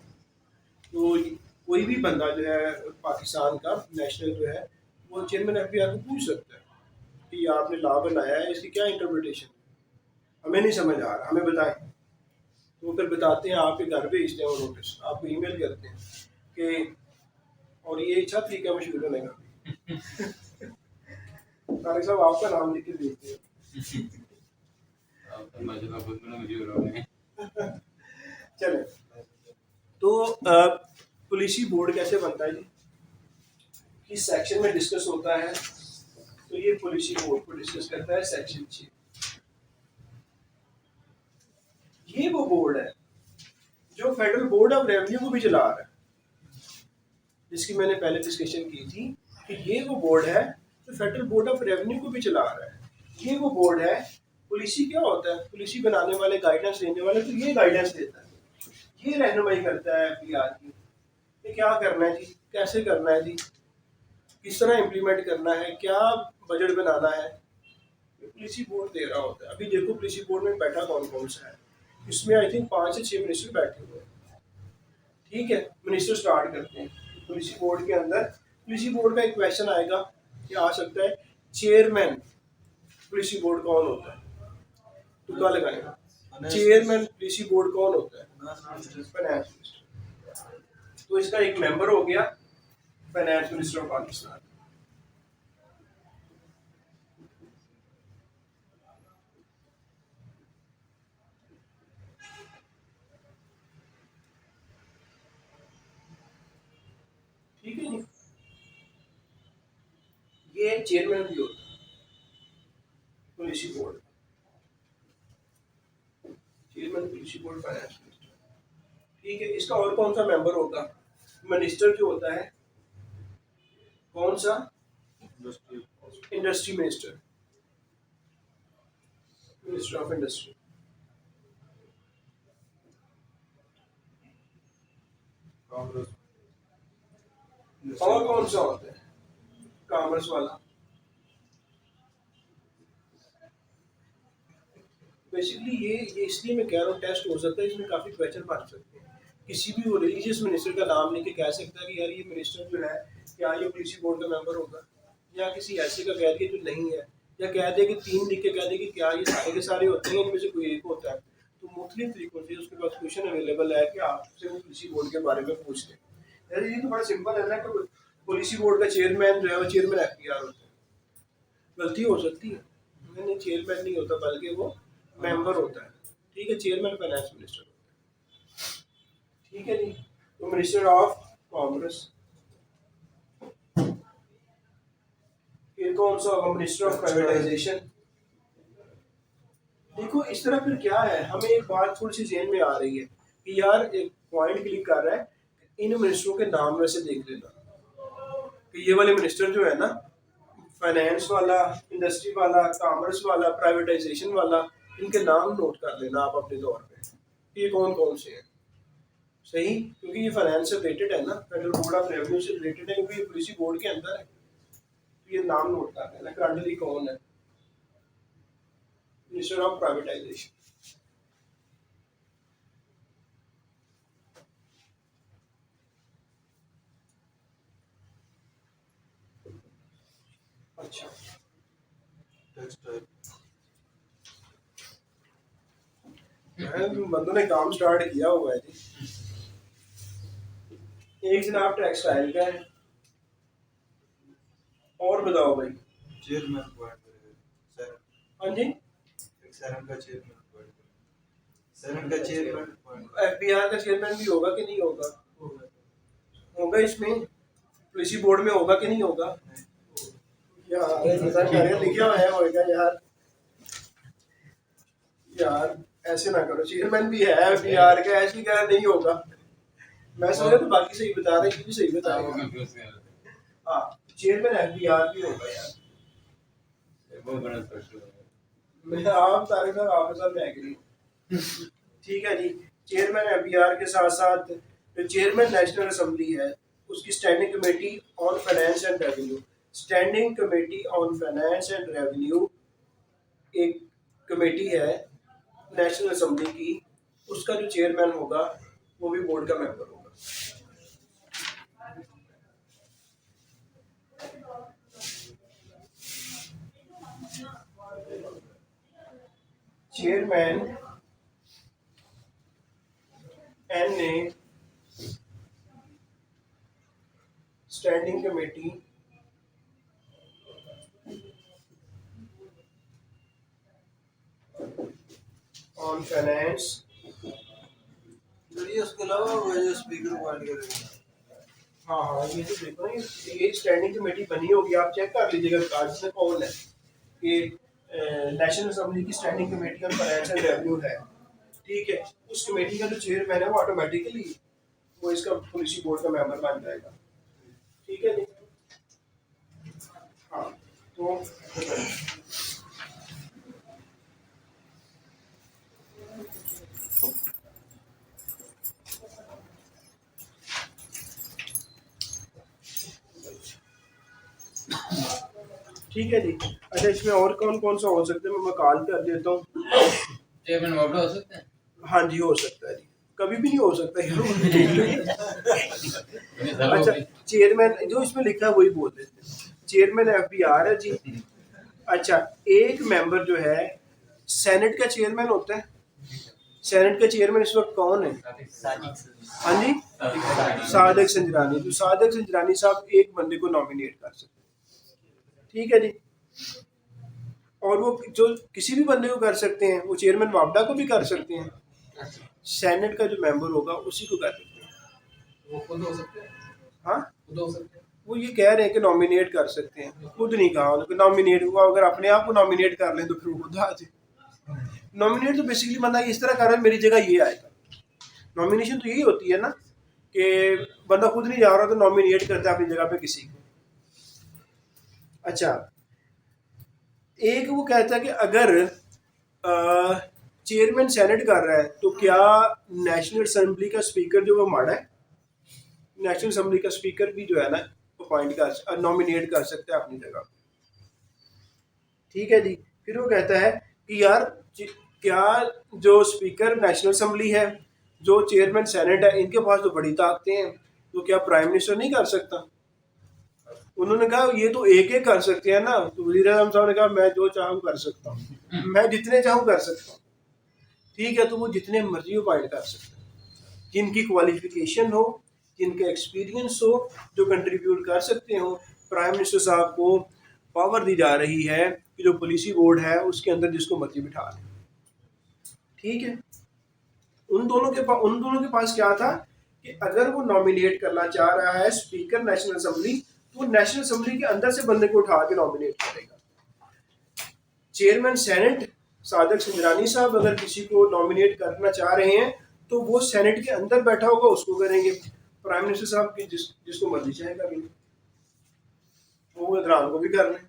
तो कोई भी बंदा जो है पाकिस्तान का नेशनल जो है वो चेयरमैन FPR को पूछ सकता है कि आपने लॉ बनाया है इसकी क्या इंटरप्रिटेशन है, हमें नहीं समझ आ रहा, हमें बताएं। तो फिर बताते हैं, आपके घर भेजते हैं वो नोटिस, आपको ईमेल करते हैं कि, और ये अच्छा तरीका मशहूर होने का तारिक साहब आपका नाम लिख के भेजते हैं। अब तो मजे का खुद में मुझे हो रहा है। चले, तो पॉलिसी बोर्ड कैसे बनता है जी, किस सेक्शन में डिस्कस होता है? तो ये पॉलिसी बोर्ड को डिस्कस करता है सेक्शन 6। ये वो बोर्ड है जो फेडरल बोर्ड ऑफ रेवेन्यू को भी चला रहा है, जिसकी मैंने पहले डिस्कशन की थी कि ये वो बोर्ड है जो फेडरल बोर्ड ऑफ रेवेन्यू को भी चला रहा है। ये वो बोर्ड है, पॉलिसी क्या होता है, पॉलिसी बनाने वाले, गाइडेंस देने वाले, तो ये गाइडेंस देता है, ये रहनुमाई करता है FPR की, ये क्या करना है जी, कैसे करना है जी, किस तरह इम्प्लीमेंट करना है, क्या बजट बनाना है, पॉलिसी बोर्ड दे रहा होता है। अभी देखो पॉलिसी बोर्ड में बैठा कौन कौन सा है, इसमें आई थिंक 5 से 6 मिनिस्टर बैठे हुए हैं। ठीक है, मिनिस्टर स्टार्ट करते हैं पॉलिसी बोर्ड के अंदर। पॉलिसी बोर्ड का एक क्वेश्चन आएगा कि आ सकता है चेयरमैन पॉलिसी बोर्ड कौन होता है, तो क्या लगाएगा, चेयरमैन पॉलिसी बोर्ड कौन होता है? Finance minister. तो इसका एक मेंबर हो गया फाइनेंस मिनिस्टर ऑफ पाकिस्तान। एक चेयरमैन भी होता है policy board, chairman policy board finance minister. ठीक है, इसका और कौन सा मेंबर होगा? मिनिस्टर जो होता है, कौन सा? Industry minister, minister of industry. Congress और कौन सा होता है? कॉमर्स वाला। बेसिकली ये इसलिए मैं कह रहा हूँ टेस्ट हो सकता है, इसमें काफ़ी क्वेश्चन बन सकते हैं। किसी भी वो रिलीजियस मिनिस्टर का नाम लेके कह सकता है कि यार ये मिनिस्टर जो है क्या ये पॉलिसी बोर्ड का मेंबर होगा, या किसी ऐसे का कह दिए जो नहीं है, या कह दे कि 3 लिख के कह दे कि क्या ये सारे के सारे होते हैं, इनमें से कोई एक होता है। तो मुख्तलिफ तरीकों से उसके पास क्वेश्चन अवेलेबल है कि आपसे वो पॉलिसी बोर्ड के बारे में पूछ लें। यार ये तो बड़ा सिंपल है ना कि पॉलिसी बोर्ड का चेयरमैन जो है वो चेयरमैन FPR होता है। गलती हो सकती है, नहीं चेयरमैन नहीं होता बल्कि वो मेंबर होता है। ठीक है, चेयरमैन फाइनेंस मिनिस्टर होता है। ठीक है जी, तो मिनिस्टर ऑफ कॉमर्स, फिर कौन सा होगा? Minister of privatisation. देखो इस तरह फिर क्या है, हमें एक बात थोड़ी सी ज़हन में आ रही है कि यार एक पॉइंट क्लिक कर रहा है, इन मिनिस्टरों के नाम वैसे देख लेना कि ये वाले मिनिस्टर जो है ना, फाइनेंस वाला, इंडस्ट्री वाला, कॉमर्स वाला, प्राइवेटाइजेशन वाला, इनके नाम नोट कर लेना आप अपने तौर पे, ये कौन कौन से हैं। सही, क्योंकि ये फाइनेंस से रिलेटेड है ना, फेडरल बोर्ड ऑफ रेवेन्यू से रिलेटेड है, क्योंकि ये पॉलिसी बोर्ड के अंदर है। तो ये नाम नोट कर लेना करंटली कौन है मिनिस्टर ऑफ प्राइवेटाइजेशन। अच्छा, टेक्सटाइल बंदों ने काम स्टार्ट किया हुआ है जी। एक जनाब टेक्सटाइल का है, और बताओ भाई। चेयरमैन अपॉइंट करेगा हाँ जी, एक सेनेट का चेयरमैन अपॉइंट करेगा, सेनेट का चेयरमैन अपॉइंट FBR का चेयरमैन भी होगा कि नहीं होगा? होगा इसमें, पॉलिसी बोर्ड में होगा कि नहीं होगा? यार ऐसा करे लिखा हुआ है होगा यार, यार ऐसे ना करो, चेयरमैन भी है FBR का, ऐसी कह नहीं होगा। मैं समझ रहा तो बाकी सही बता रहे, ये भी सही बता वो रहे। कंफ्यूज कर रहे हाँ, चेयरमैन FBR भी होगा यार। थे। बहुत बड़ा प्रश्न है। मैं आप सारे साथ आपके साथ मैं एग्री हूँ। ठीक है जी, चेयरमैन FBR के साथ साथ जो चेयरमैन नेशनल असेंबली है, उसकी standing committee on finance and revenue, standing committee on finance and revenue एक कमेटी है नेशनल असेंबली की, उसका जो चेयरमैन होगा वो भी बोर्ड का मेंबर होगा। Chairman NA standing committee on finance, करिए। उसके अलावा वो जो स्पीकर अपॉइंट करेगा। हाँ हाँ ये तो देखो ना, ये स्टैंडिंग कमेटी बनी होगी, आप चेक कर लीजिएगा कार्ड में कौन है। ये नेशनल असेंबली की standing committee on finance and revenue है। ठीक है, उस कमेटी का जो चेयरमैन है वो ऑटोमेटिकली वो इसका पॉलिसी बोर्ड का मेंबर बन जाएगा। ठीक है जी, हाँ तो ठीक है जी। अच्छा, इसमें और कौन कौन सा हो सकता है, मैं कॉल कर देता हूँ। चेयरमैन मुआवजा हो सकता है? हाँ जी हो सकता है जी, कभी भी नहीं हो सकता है। ये जरूर अच्छा, भी। चेयरमैन जो इसमें लिखा है वही बोल देते हैं। चेयरमैन FBR है जी। अच्छा, एक मेंबर जो है सेनेट का चेयरमैन होता है। सेनेट का चेयरमैन इस वक्त कौन है? हाँ जी, सादिक संजरानी। तो सादिक संजरानी साहब एक बंदे को नॉमिनेट कर सकते हैं। ठीक है जी, और वो जो किसी भी बंदे को कर सकते हैं, वो चेयरमैन वापडा को भी कर सकते हैं। सेनेट का जो मेंबर होगा उसी को कर सकते हैं। वो खुद हो सकते हैं, हाँ खुद हो सकते हैं। वो ये कह रहे हैं कि नॉमिनेट कर सकते हैं, खुद नहीं कहा उन्होंने नॉमिनेट हुआ। अगर अपने आप को नॉमिनेट कर लें तो फिर वो खुद आ जाए। नॉमिनेट तो बेसिकली बंदा इस तरह कर रहा है मेरी जगह ये आएगा। नॉमिनेशन तो यही होती है ना कि बंदा खुद नहीं जा रहा तो नॉमिनेट करता है अपनी जगह पे किसी को। अच्छा, एक वो कहता है कि अगर चेयरमैन सेनेट कर रहा है तो क्या नेशनल असेंबली का स्पीकर जो वो माड़ा है? नेशनल असेंबली का स्पीकर भी जो है ना अपॉइंट कर नॉमिनेट कर सकता है अपनी जगह। ठीक है जी। फिर वो कहता है कि यार क्या जो स्पीकर नेशनल असेंबली है, जो चेयरमैन सेनेट है, इनके पास तो बड़ी ताकतें हैं, तो क्या प्राइम मिनिस्टर नहीं कर सकता? उन्होंने कहा ये तो एक एक कर सकते हैं ना। तो वजीर आज़म साहब ने कहा मैं जो चाहूँ कर सकता हूँ, मैं जितने चाहूँ कर सकता हूँ। ठीक है, तो वो जितने मर्जी अपॉइंट कर सकते हैं, जिनकी क्वालिफिकेशन हो, जिनका एक्सपीरियंस हो, जो कंट्रीब्यूट कर सकते हो। प्राइम मिनिस्टर साहब को पावर दी जा रही है कि जो पॉलिसी बोर्ड है उसके अंदर जिसको मर्जी बिठा लें। ठीक है, उन दोनों के पास क्या था कि अगर वो नॉमिनेट करना चाह रहा है स्पीकर नेशनल असेंबली, तो नेशनल असेंबली के अंदर से बंदे को उठा के नॉमिनेट करेगा। चेयरमैन सेनेट सादक सिंजरानी साहब अगर किसी को नॉमिनेट करना चाह रहे हैं तो वो सेनेट के अंदर बैठा होगा उसको करेंगे। प्राइम मिनिस्टर साहब की जिसको मर्जी चाहे कर लें, वो इमरान को भी कर लें।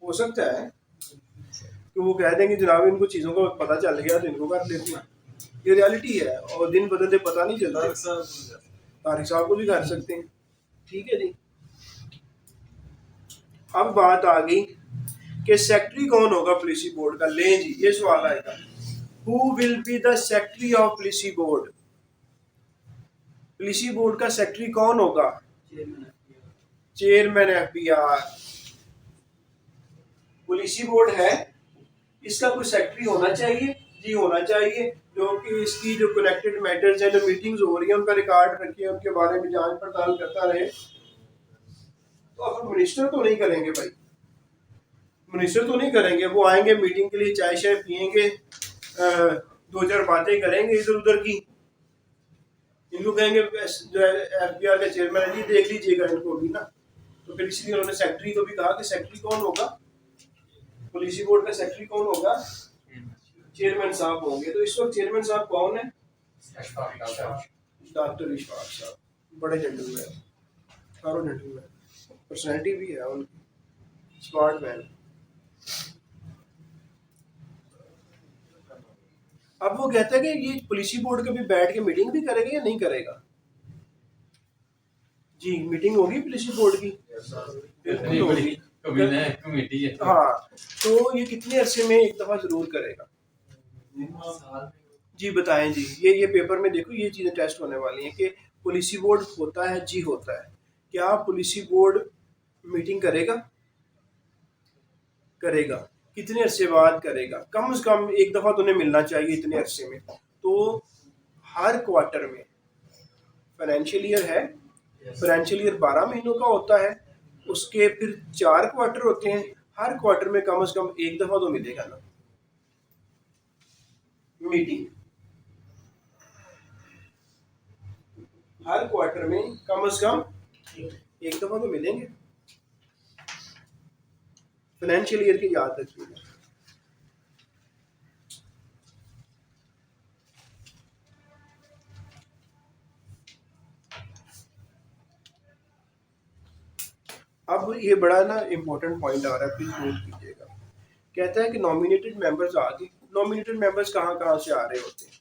हो सकता है कि वो कह देंगे जनाब इनको चीज़ों का पता चल गया तो इनको कर लेते हैं। ये रियलिटी है और दिन बदलते पता नहीं चलता। तारिक साहब को भी कर सकते हैं। ठीक है जी। अब बात आ गई कि सेक्रेटरी कौन होगा पॉलिसी बोर्ड का। लें जी, ये सवाल आएगा, who will be the secretary of policy board? Policy board का सेक्रेटरी कौन होगा? Chairman FBR. पॉलिसी बोर्ड है, इसका कोई सेक्रेटरी होना चाहिए जी, होना चाहिए, जो कि इसकी जो कनेक्टेड मैटर्स हैं, जो मीटिंग्स हो रही हैं उनका रिकॉर्ड रखे, उनके बारे में जांच पड़ताल करता रहे। तो अब मिनिस्टर तो नहीं करेंगे भाई, मिनिस्टर तो नहीं करेंगे। वो आएंगे मीटिंग के लिए, चाय शाय पियेंगे, दो चार बातें करेंगे इधर उधर की। इनको कहेंगे जो है एफबीआर का चेयरमैन है जी, देख लीजिएगा इनको भी ना। तो फिर इसलिए उन्होंने सेक्रेटरी को भी कहा कि सेक्रेटरी कौन होगा, पॉलिसी बोर्ड का सेक्रेटरी कौन होगा? चेयरमैन साहब होंगे। तो इस वक्त चेयरमैन साहब कौन है? डॉक्टर इशफाक साहब। बड़े जेंटलमैन, चारों जेंटलमैन, पर्सनैलिटी भी है उनकी, स्मार्ट मैन। अब वो कहता है कि ये पॉलिसी बोर्ड कभी बैठ के मीटिंग भी करेगा या नहीं करेगा? जी, मीटिंग होगी पॉलिसी बोर्ड की, बिल्कुल होगी। कमेटी है। हाँ, तो ये कितने अरसे में एक दफा जरूर करेगा? जी बताएं जी। ये पेपर में देखो ये चीजें टेस्ट होने वाली हैं कि पॉलिसी बोर्ड होता है जी, होता है। क्या पॉलिसी बोर्ड मीटिंग करेगा? करेगा। कितने अरसे बाद करेगा? कम से कम एक दफा तो उन्हें मिलना चाहिए इतने अरसे में। तो हर क्वार्टर में, फाइनेंशियल ईयर है, फाइनेंशियल ईयर 12 महीनों का होता है, उसके फिर 4 क्वार्टर होते हैं। हर क्वार्टर में कम से कम एक दफा तो मिलेगा ना मीटिंग। हर क्वार्टर में कम से कम एक दफा तो मिलेंगे। फाइनेंशियल ईयर की याद रखिएगा। अब ये बड़ा ना इम्पोर्टेंट पॉइंट आ रहा है, प्लीज नोट कीजिएगा। कहता है कि नॉमिनेटेड मेंबर्स आ गए। नॉमिनेटेड मेंबर्स कहाँ कहाँ से आ रहे होते हैं?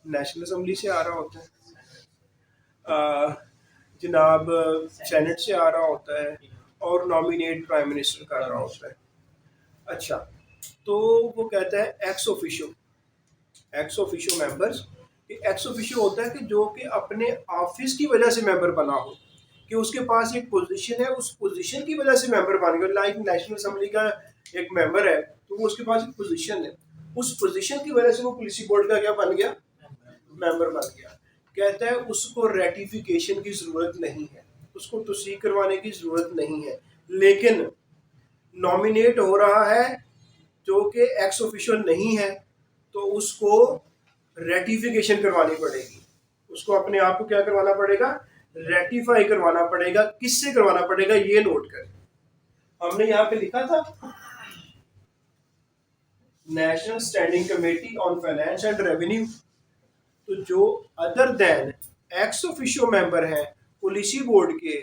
नेशनल असेंबली से आ रहा होता है, जनाब सेनेट से आ रहा होता है, और नॉमिनेट प्राइम मिनिस्टर कर रहा होता है। अच्छा, तो वो कहता है ex officio members. Ex officio होता है कि जो कि अपने ऑफिस की वजह से मेंबर बना हो, कि उसके पास एक पोजीशन है, उस पोजीशन की वजह से मेंबर बन गया। लाइक नेशनल असेंबली का एक मेंबर है तो वो उसके पास एक पोजीशन है, उस पोजीशन की वजह से वो पॉलिसी बोर्ड का क्या बन गया? मेंबर बन गया। कहता है उसको रेटिफिकेशन की जरूरत नहीं है, उसको तस्दीक करवाने की जरूरत नहीं है, लेकिन नॉमिनेट हो रहा है जो कि एक्स ऑफिशियल नहीं है तो उसको रेटिफिकेशन करवानी पड़ेगी। उसको अपने आप को क्या करवाना पड़ेगा? रेटिफाई करवाना पड़ेगा। किससे करवाना पड़ेगा ये नोट करें। हमने यहाँ पे लिखा था national standing committee on finance and revenue. तो जो other than ex officio member हैं पॉलिसी बोर्ड के,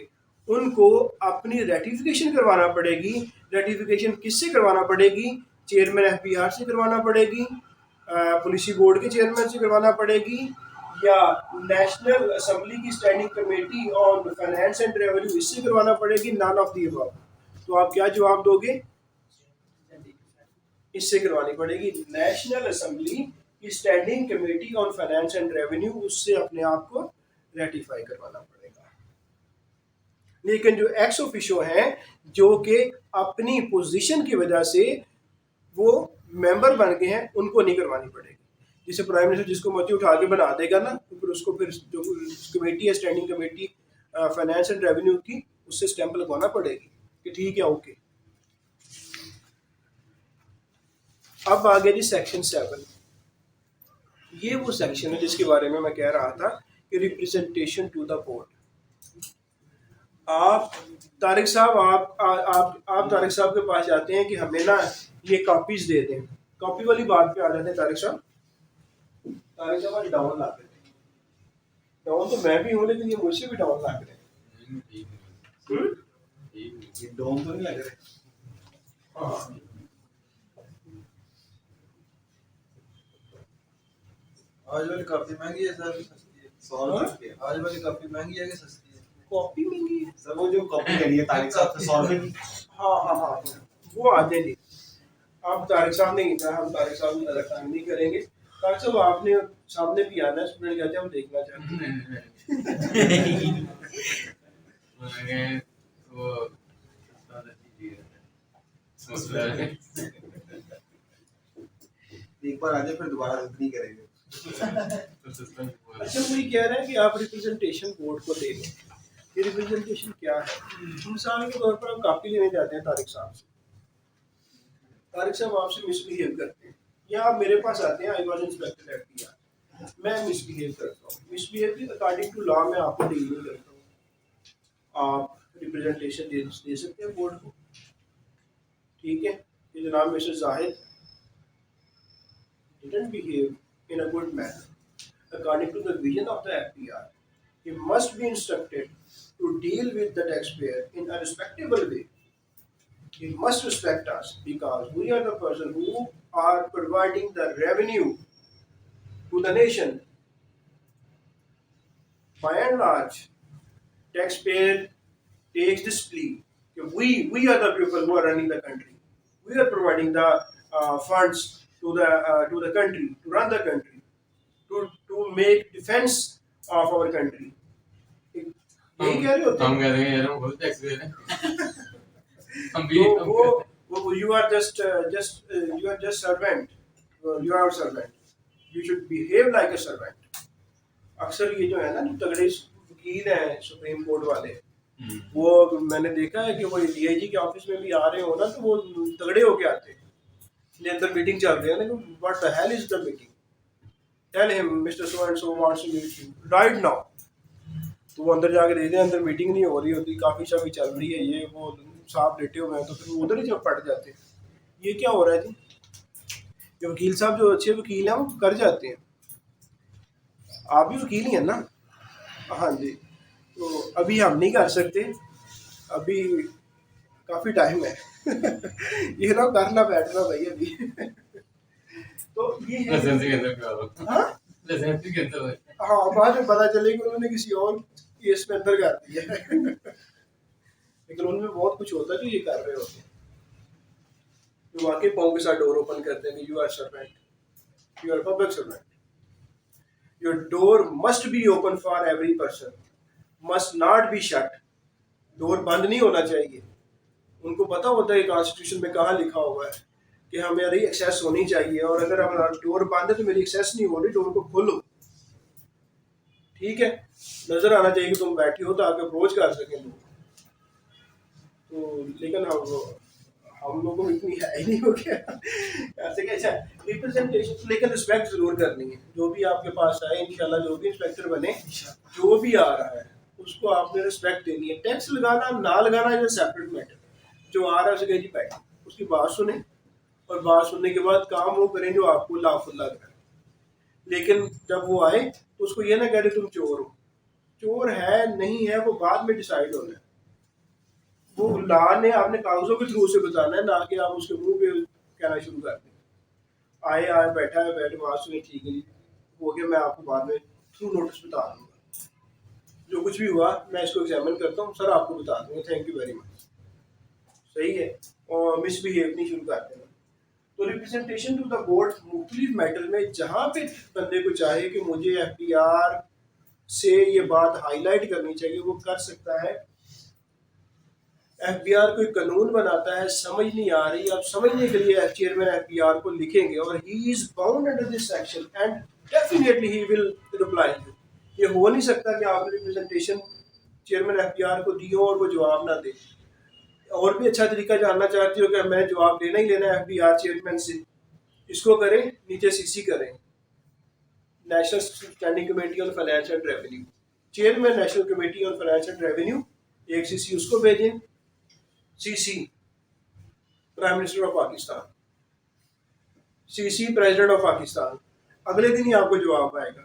उनको अपनी रेटिफिकेशन करवाना पड़ेगी। रेटिफिकेशन किससे करवाना पड़ेगी? चेयरमैन एफबीआर से करवाना पड़ेगी, पॉलिसी बोर्ड के चेयरमैन से करवाना पड़ेगी, या नेशनल असेंबली की standing committee on finance and revenue इससे करवाना पड़ेगी। None of the above. तो आप क्या जवाब दोगे? इससे करवानी पड़ेगी। नेशनल असेंबली की standing committee on finance and revenue, उससे अपने आप को रेटिफाई करवाना पड़ेगा। लेकिन जो एक्स ऑफिशियो हैं जो कि अपनी पोजीशन की वजह से वो मेंबर बन गए हैं, उनको नहीं करवानी पड़ेगी। जैसे प्राइम मिनिस्टर जिसको मर्जी उठा के बना देगा ना, तो फिर उसको फिर जो कमेटी है standing committee finance and revenue की, उससे स्टैंप लगवाना पड़ेगी कि ठीक है ओके। अब आ गया जी सेक्शन 7। ये वो सेक्शन है जिसके बारे में मैं कह रहा था कि रिप्रेजेंटेशन टू द बोर्ड। आप तारिक साहब आप तारिक साहब के पास जाते हैं कि हमें ना ये कॉपीज दे दें। कॉपी वाली बात पे आ जाते हैं तारिक साहब आज डाउन ला के दें। डाउन तो मैं भी हूँ, लेकिन ये मुझसे भी डाउन ला के दें। ये डोम तो नहीं लग रहे। हाँ आज वाली काफी महंगी है सर, सस्ती है 100 रुपए की। आज वाली काफी महंगी है कि सस्ती है? कॉपी महंगी है सर वो जो कॉपी करी है तारिक साहब से 100 रुपए की। हाँ वो आ जाएगी। आप तारिक साहब नहीं था, हम तारिक साहब में ज़्यादा टाइम नहीं करेंगे। तारिक साहब आपने सामने भी आना है, स्टूडेंट कहते हैं हम देखना चाहते हैं। एक बार आ जाए फिर दोबारा जिद नहीं करेंगे। अच्छा वही कह रहे हैं कि आप रिप्रेजेंटेशन बोर्ड को दे दें। ये रिप्रेजेंटेशन क्या है? मिसाल के तौर पर आप कॉपी लेने जाते हैं तारिक साहब से, तारिक साहब आपसे मिसबिहेव करते हैं, या आप मेरे पास आते हैं, आई वाज इंस्पेक्टर एफबीआर, मैं मिसबिहेव करता हूँ। मिसबिहेव की अकॉर्डिंग टू लॉ में आपको डील नहीं करता हूँ। आप रिप्रेजेंटेशन दे सकते हैं बोर्ड को, ठीक है। ये जनाब mister Zahid didn't behave in a good manner according to the vision of the FPR. He must be instructed to deal with the taxpayer in a respectable way. He must respect us because we are the person who are providing the revenue to the nation. By and large, taxpayer takes this plea. We are the people who are running the country. We are providing the funds to the country, to run the country, to make defense of our country. यही कह रहे होते हम हैं। कह रहे हैं यार हम खुद टैक्स दे रहे हैं। हम भी तो वो you are just servant. You are a servant. You should behave like a servant. अक्सर ये जो है ना, जो तगड़े वकील हैं सुप्रीम कोर्ट वाले, वो मैंने देखा है कि वो डीआईजी के ऑफिस में भी आ रहे हो ना, तो वो तगड़े होके आते हैं। अंदर मीटिंग चल रही है ना, what the hell is the meeting, tell him mister so and so wants to meet you right now. तो वो अंदर जाके देखते हैं, अंदर मीटिंग नहीं हो रही होती, काफ़ी शाफी चल रही है, ये वो साहब लेटे हुए हैं, तो फिर वो उधर ही जब पड़ जाते हैं। ये क्या हो रहा है जी? ये वकील साहब जो अच्छे वकील हैं वो कर जाते हैं। आप भी वकील ही हैं ना? हाँ जी। तो अभी हम नहीं कर सकते, अभी काफ़ी टाइम है। ये ना करना बैठना भाई अभी। तो ये है। लाइसेंस के अंदर क्या हो? हाँ लाइसेंस के अंदर हाँ, बाद में पता चले कि उन्होंने किसी और केस में अंदर कर दिया है। लेकिन उनमें बहुत कुछ होता है जो ये कर रहे होते हैं, जो वाकई पाँव के साथ डोर ओपन करते हैं कि you are servant, you are public servant, your door must be open for every person, must not be shut. Door बंद नहीं होना चाहिए। उनको पता होता है कॉन्स्टिट्यूशन में कहाँ लिखा हुआ है कि हमारी एक्सेस होनी चाहिए, और अगर हमारा डोर बंद है तो मेरी एक्सेस नहीं हो रही, डोर को खोलो, ठीक है। नजर आना चाहिए कि तुम बैठी हो तो आके अप्रोच कर सकें लोग। तो लेकिन हम लोगों में इतनी है ही नहीं हो गया ऐसे कैसा रिप्रेजेंटेशन। लेकिन रिस्पेक्ट जरूर करनी है। जो भी आपके पास आए इंशाल्लाह, जो भी इंस्पेक्टर बने, जो भी आ रहा है उसको आपने रिस्पेक्ट देनी है। टैक्स लगाना ना लगाना इज सेपरेट मैटर। जो आ रहा है उसे कहीं बैठ, उसकी बात सुने और बात सुनने के बाद काम वो करें जो आपको लाफुल्ला करें। लेकिन जब वो आए तो उसको ये ना कह रहे तुम चोर हो। चोर है नहीं है वो बाद में डिसाइड होना है। वो ला ने आपने कागजों के थ्रू से बताना है, ना कि आप उसके मुंह पे कहना शुरू कर दें। आए आए बैठा है बैठ बात सुने ठीक है जी हो गया, मैं आपको बाद में थ्रू नोटिस बता दूंगा। जो कुछ भी हुआ मैं इसको एग्जामिन करता हूँ सर, आपको बता दूंगा, थैंक यू वेरी मच। सही है। और मिसबिहेव नहीं शुरू कर देना। तो रिप्रेजेंटेशन टू द बोर्ड मुख्तलिफ मैटर में जहाँ पे बंदे को चाहे कि मुझे FPR से ये बात हाईलाइट करनी चाहिए वो कर सकता है। FPR कोई कानून बनाता है, समझ नहीं आ रही, अब समझने के लिए चेयरमैन FPR को लिखेंगे और he is bound under this section and definitely he will reply you. ये हो नहीं सकता कि आपने रिप्रेजेंटेशन चेयरमैन FPR को दी हो और वो जवाब ना दे। और भी अच्छा तरीका जानना चाहती हो कि मैं जवाब लेना ही लेना है FPR चेयरमैन से, इसको करें, नीचे CC करें, national standing committee on finance and revenue. Chairman national committee on finance and revenue, एक CC उसको भेजें, CC prime minister of Pakistan, CC president of Pakistan. अगले दिन ही आपको जवाब आएगा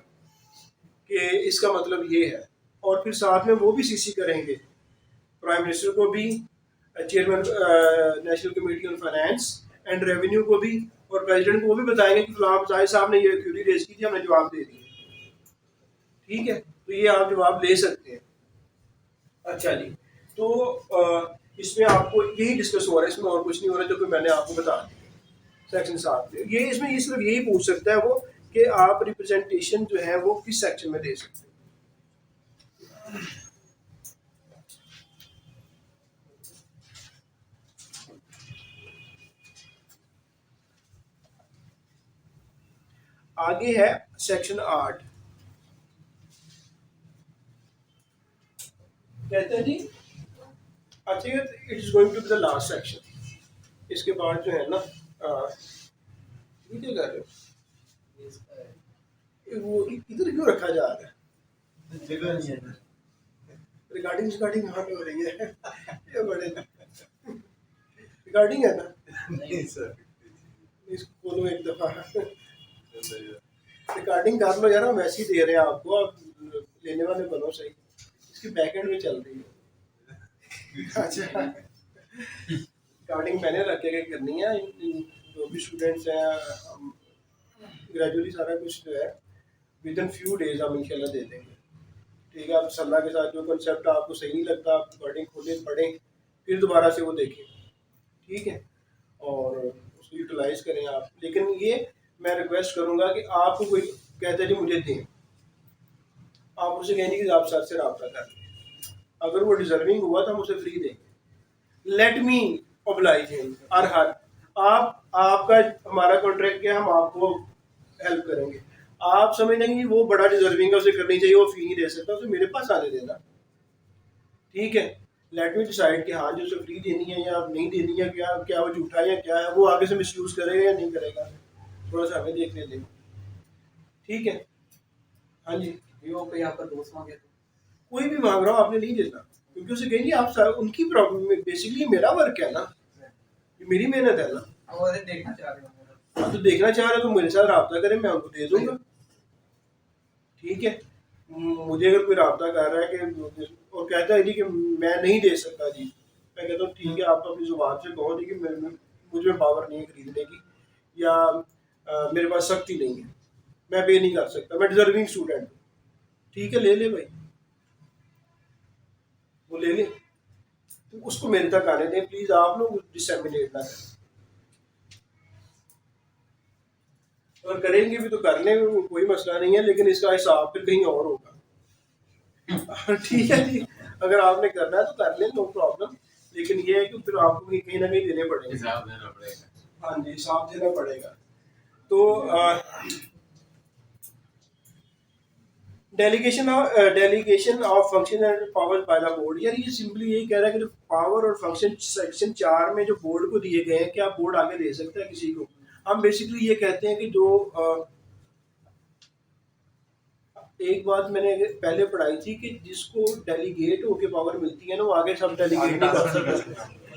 कि इसका मतलब ये है। और फिर साथ में वो भी CC करेंगे प्राइम मिनिस्टर को भी, chairman national committee on finance and revenue को भी, और प्रेसिडेंट को वो भी बताएंगे कि फलाम जाहिद साहब ने ये क्यूरी रेज की थी, हमने जवाब दे दिया। ठीक है, तो ये आप जवाब ले सकते हैं। अच्छा जी, तो इसमें आपको यही डिस्कस हो रहा है, इसमें और कुछ नहीं हो रहा है जो कि मैंने आपको बता दिया सेक्शन 7 में। ये इसमें ये सिर्फ यही पूछ सकता है वो कि आप रिप्रेजेंटेशन जो है वो किस सेक्शन में दे सकते हैं। आगे है सेक्शन 8, कहते हैं जी, अच्छा it is going to be the last section. इसके बाद जो है ना नीचे कर रहे हो वो इधर क्यों रखा जा रहा है, जगह नहीं है। रिगार्डिंग रिगार्डिंग कहाँ पे हो रही है ये बड़े रिगार्डिंग है ना, नहीं सर, इसको खोलो एक दफा, रिकॉर्डिंग कर लो यार, हम वैसे ही दे रहे हैं आपको, आप लेने वाले बनो सही। इसकी बैकएंड में चल रही है। अच्छा, रिकॉर्डिंग मैंने रख के करनी है। जो भी स्टूडेंट्स हैं ग्रेजुअली सारा कुछ जो है विद इन फ्यू डेज हम इंशाल्लाह दे देंगे। ठीक है, आप सलाह के साथ जो कंसेप्ट आपको सही नहीं लगता आप रिकॉर्डिंग खोलें पढ़ें फिर दोबारा से वो देखें। ठीक है, और उसको यूटिलाइज करें आप। लेकिन ये मैं रिक्वेस्ट करूंगा कि आपको कोई कहते हैं जी मुझे दें, आप उसे कहेंगे कि आप सर से रब्ता कर लें, अगर वो डिजर्विंग हुआ तो हम उसे फ्री देंगे। लेट मी ओब्लाइज हिम और हर, आपका हमारा कॉन्ट्रैक्ट क्या, हम आपको हेल्प करेंगे। आप समझ लेंगे वो बड़ा डिजर्विंग है, उसे करनी चाहिए, वो फी नहीं दे सकता, उसे मेरे पास आने देना। ठीक है, लेट मी डिसाइड कि हाँ जी उसे फ्री देनी है या नहीं देनी है, क्या क्या वो झूठा है या क्या है, वो आगे से मिसयूज करेगा या नहीं करेगा, थोड़ा सा हमें देखने दें। ठीक है, हाँ जी, वो कोई आपका दोस्त मांगे तो कोई भी मांग रहा हो आपने नहीं देना, क्योंकि उसे कहेंगे आप उनकी प्रॉब्लम, बेसिकली मेरा वर्क है ना, ये मेरी मेहनत है ना। वो देखना चाह रहे हो, हाँ तो देखना चाह रहे हो तो मेरे साथ रब्ता करें, मैं उनको दे दूंगा। ठीक है, मुझे अगर कोई रब्ता कर रहा है कि और कहता है जी कि मैं नहीं दे सकता जी, मैं कहता हूँ ठीक है, आप अपनी जुबान से कहो जी कि मुझ में पावर नहीं है खरीदने की, या मेरे पास सख्ती नहीं है, मैं पे नहीं कर सकता, मैं डिजर्विंग स्टूडेंट हूँ। ठीक है, ले ले भाई, वो ले ले, तो उसको मेरे तक आने दें प्लीज, आप लोग डिसएमिनेट ना करें। और करेंगे भी तो कर लें, कोई मसला नहीं है, लेकिन इसका हिसाब फिर कहीं और होगा। ठीक है जी, अगर आपने करना है तो कर लें, नो प्रॉब्लम, लेकिन ये है कि फिर आपको कहीं ना कहीं देने पड़ेंगे, हिसाब देना पड़ेगा। हाँ जी, हिसाब देना पड़ेगा। तो delegation of function and power by the board, यार ये सिंपली यही कह रहा है कि जो पावर और फंक्शन सेक्शन 4 में जो बोर्ड को दिए गए हैं, क्या बोर्ड आगे दे सकता है किसी को। हम बेसिकली ये कहते हैं कि जो एक बात मैंने पहले पढ़ाई थी कि जिसको डेलीगेट होके पावर मिलती है ना वो आगे सब डेलीगेट नहीं कर सकते,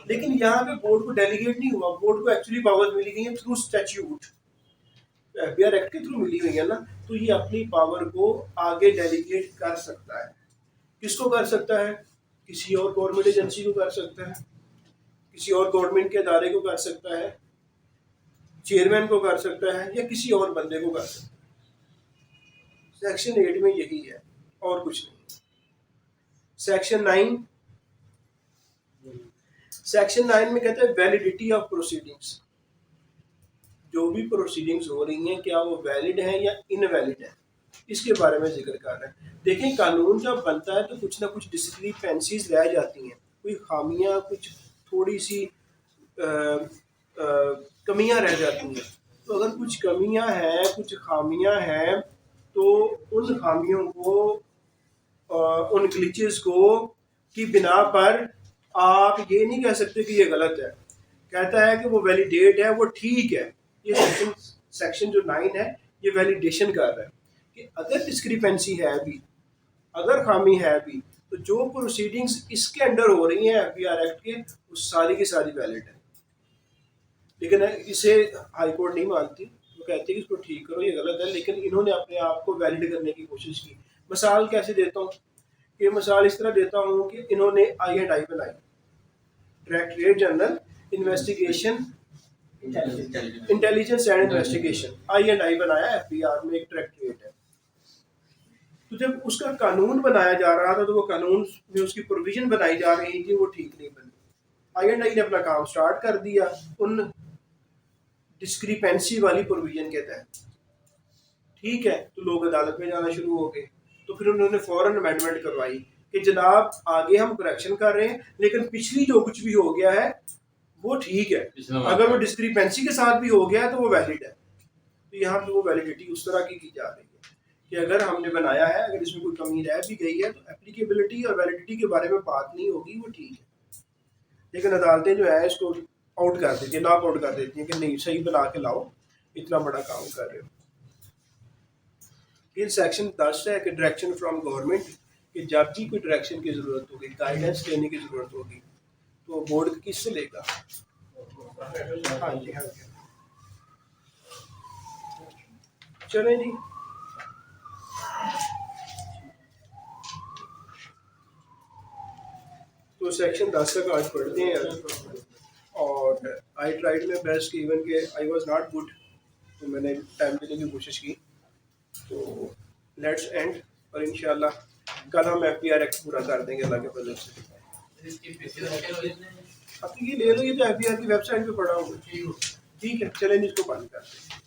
लेकिन यहाँ पे बोर्ड को डेलीगेट नहीं हुआ, बोर्ड को एक्चुअली पावर मिली गई है थ्रू स्टैट्यूट, एफबीआर एक्ट के थ्रू मिली हुई है ना, तो ये अपनी पावर को आगे डेलीगेट कर सकता है। किसको कर सकता है? किसी और गवर्नमेंट एजेंसी को कर सकता है, किसी और गवर्नमेंट के अदारे को कर सकता है, चेयरमैन को कर सकता है, या किसी और बंदे को कर सकता है। सेक्शन 8 में यही है और कुछ नहीं। सेक्शन 9, सेक्शन 9 में कहते हैं वैलिडिटी ऑफ प्रोसीडिंग्स। जो भी प्रोसीडिंग्स हो रही हैं क्या वो वैलिड हैं या इनवैलिड हैं, इसके बारे में जिक्र कर रहे हैं। देखें, कानून जब बनता है तो कुछ ना कुछ डिस्क्रिपेंसीज रह जाती हैं, कोई खामियां, कुछ थोड़ी सी कमियां रह जाती हैं। तो अगर कुछ कमियां हैं, कुछ खामियां हैं, तो उन खामियों को, उन ग्लिचेस को की बिना पर आप ये नहीं कह सकते कि ये गलत है। कहता है कि वो वैलिडेट है, वो ठीक है। ये सेक्शन जो 9 है ये वैलिडेशन कर रहा है कि अगर डिस्क्रिपेंसी है भी, अगर खामी है भी, तो जो प्रोसीडिंग्स इसके अंडर हो रही हैं एफबीआर एक्ट के, वो सारी की सारी वैलिड है। लेकिन इसे हाई कोर्ट नहीं मानती, वो कहती है कि इसको ठीक करो, ये गलत है, लेकिन इन्होंने अपने आप को वैलिड करने की कोशिश की। मिसाल कैसे देता हूँ कि मिसाल इस तरह देता हूँ कि इन्होंने I&I बनाई, directorate general investigation intelligence and investigation, I&I बनाया, एफबीआर में एक डायरेक्टरेट है। तो जब उसका कानून बनाया जा रहा था तो वो कानून में उसकी प्रोविजन बनाई जा रही थी, वो ठीक नहीं बनी। I&I ने अपना काम स्टार्ट कर दिया उन डिस्क्रिपेंसी वाली प्रोविजन के तहत। ठीक है, तो लोग अदालत में जाना शुरू हो गए। तो फिर उन्होंने फौरन अमेंडमेंट करवाई कि जनाब आगे हम करेक्शन कर रहे हैं, लेकिन पिछली जो कुछ भी हो गया है वो ठीक है, अगर वो डिस्क्रिपेंसी के साथ भी हो गया है तो वो वैलिड है। तो यहाँ पे वो वैलिडिटी उस तरह की जा रही है कि अगर हमने बनाया है, अगर इसमें कोई कमी रह भी गई है तो एप्लीकेबिलिटी और वैलिडिटी के बारे में बात नहीं होगी, वो ठीक है। लेकिन अदालतें जो है इसको आउट कर देती है, नॉक आउट कर देती हैं कि नहीं, सही बना के लाओ, इतना बड़ा काम कर रहे हो। फिर सेक्शन 10 है कि डायरेक्शन फ्रॉम गवर्नमेंट, कि जब भी कोई डायरेक्शन की ज़रूरत होगी, गाइडेंस देने की ज़रूरत होगी, तो बोर्ड किससे लेगा? हाँ जी, हाँ जी। चलें जी, तो सेक्शन 10 तक आज पढ़ते हैं। और I tried my best, even के आई वाज नॉट गुड, तो मैंने टाइम देने की कोशिश की। तो लेट्स एंड, और इंशाल्लाह कल हम एफबीआर एक्ट पूरा कर देंगे अल्लाह के फजल से। अब ये ले लो, ये तो एफबीआर की वेबसाइट पे पड़ा हुआ। ठीक है, चलें इसको बंद करते हैं।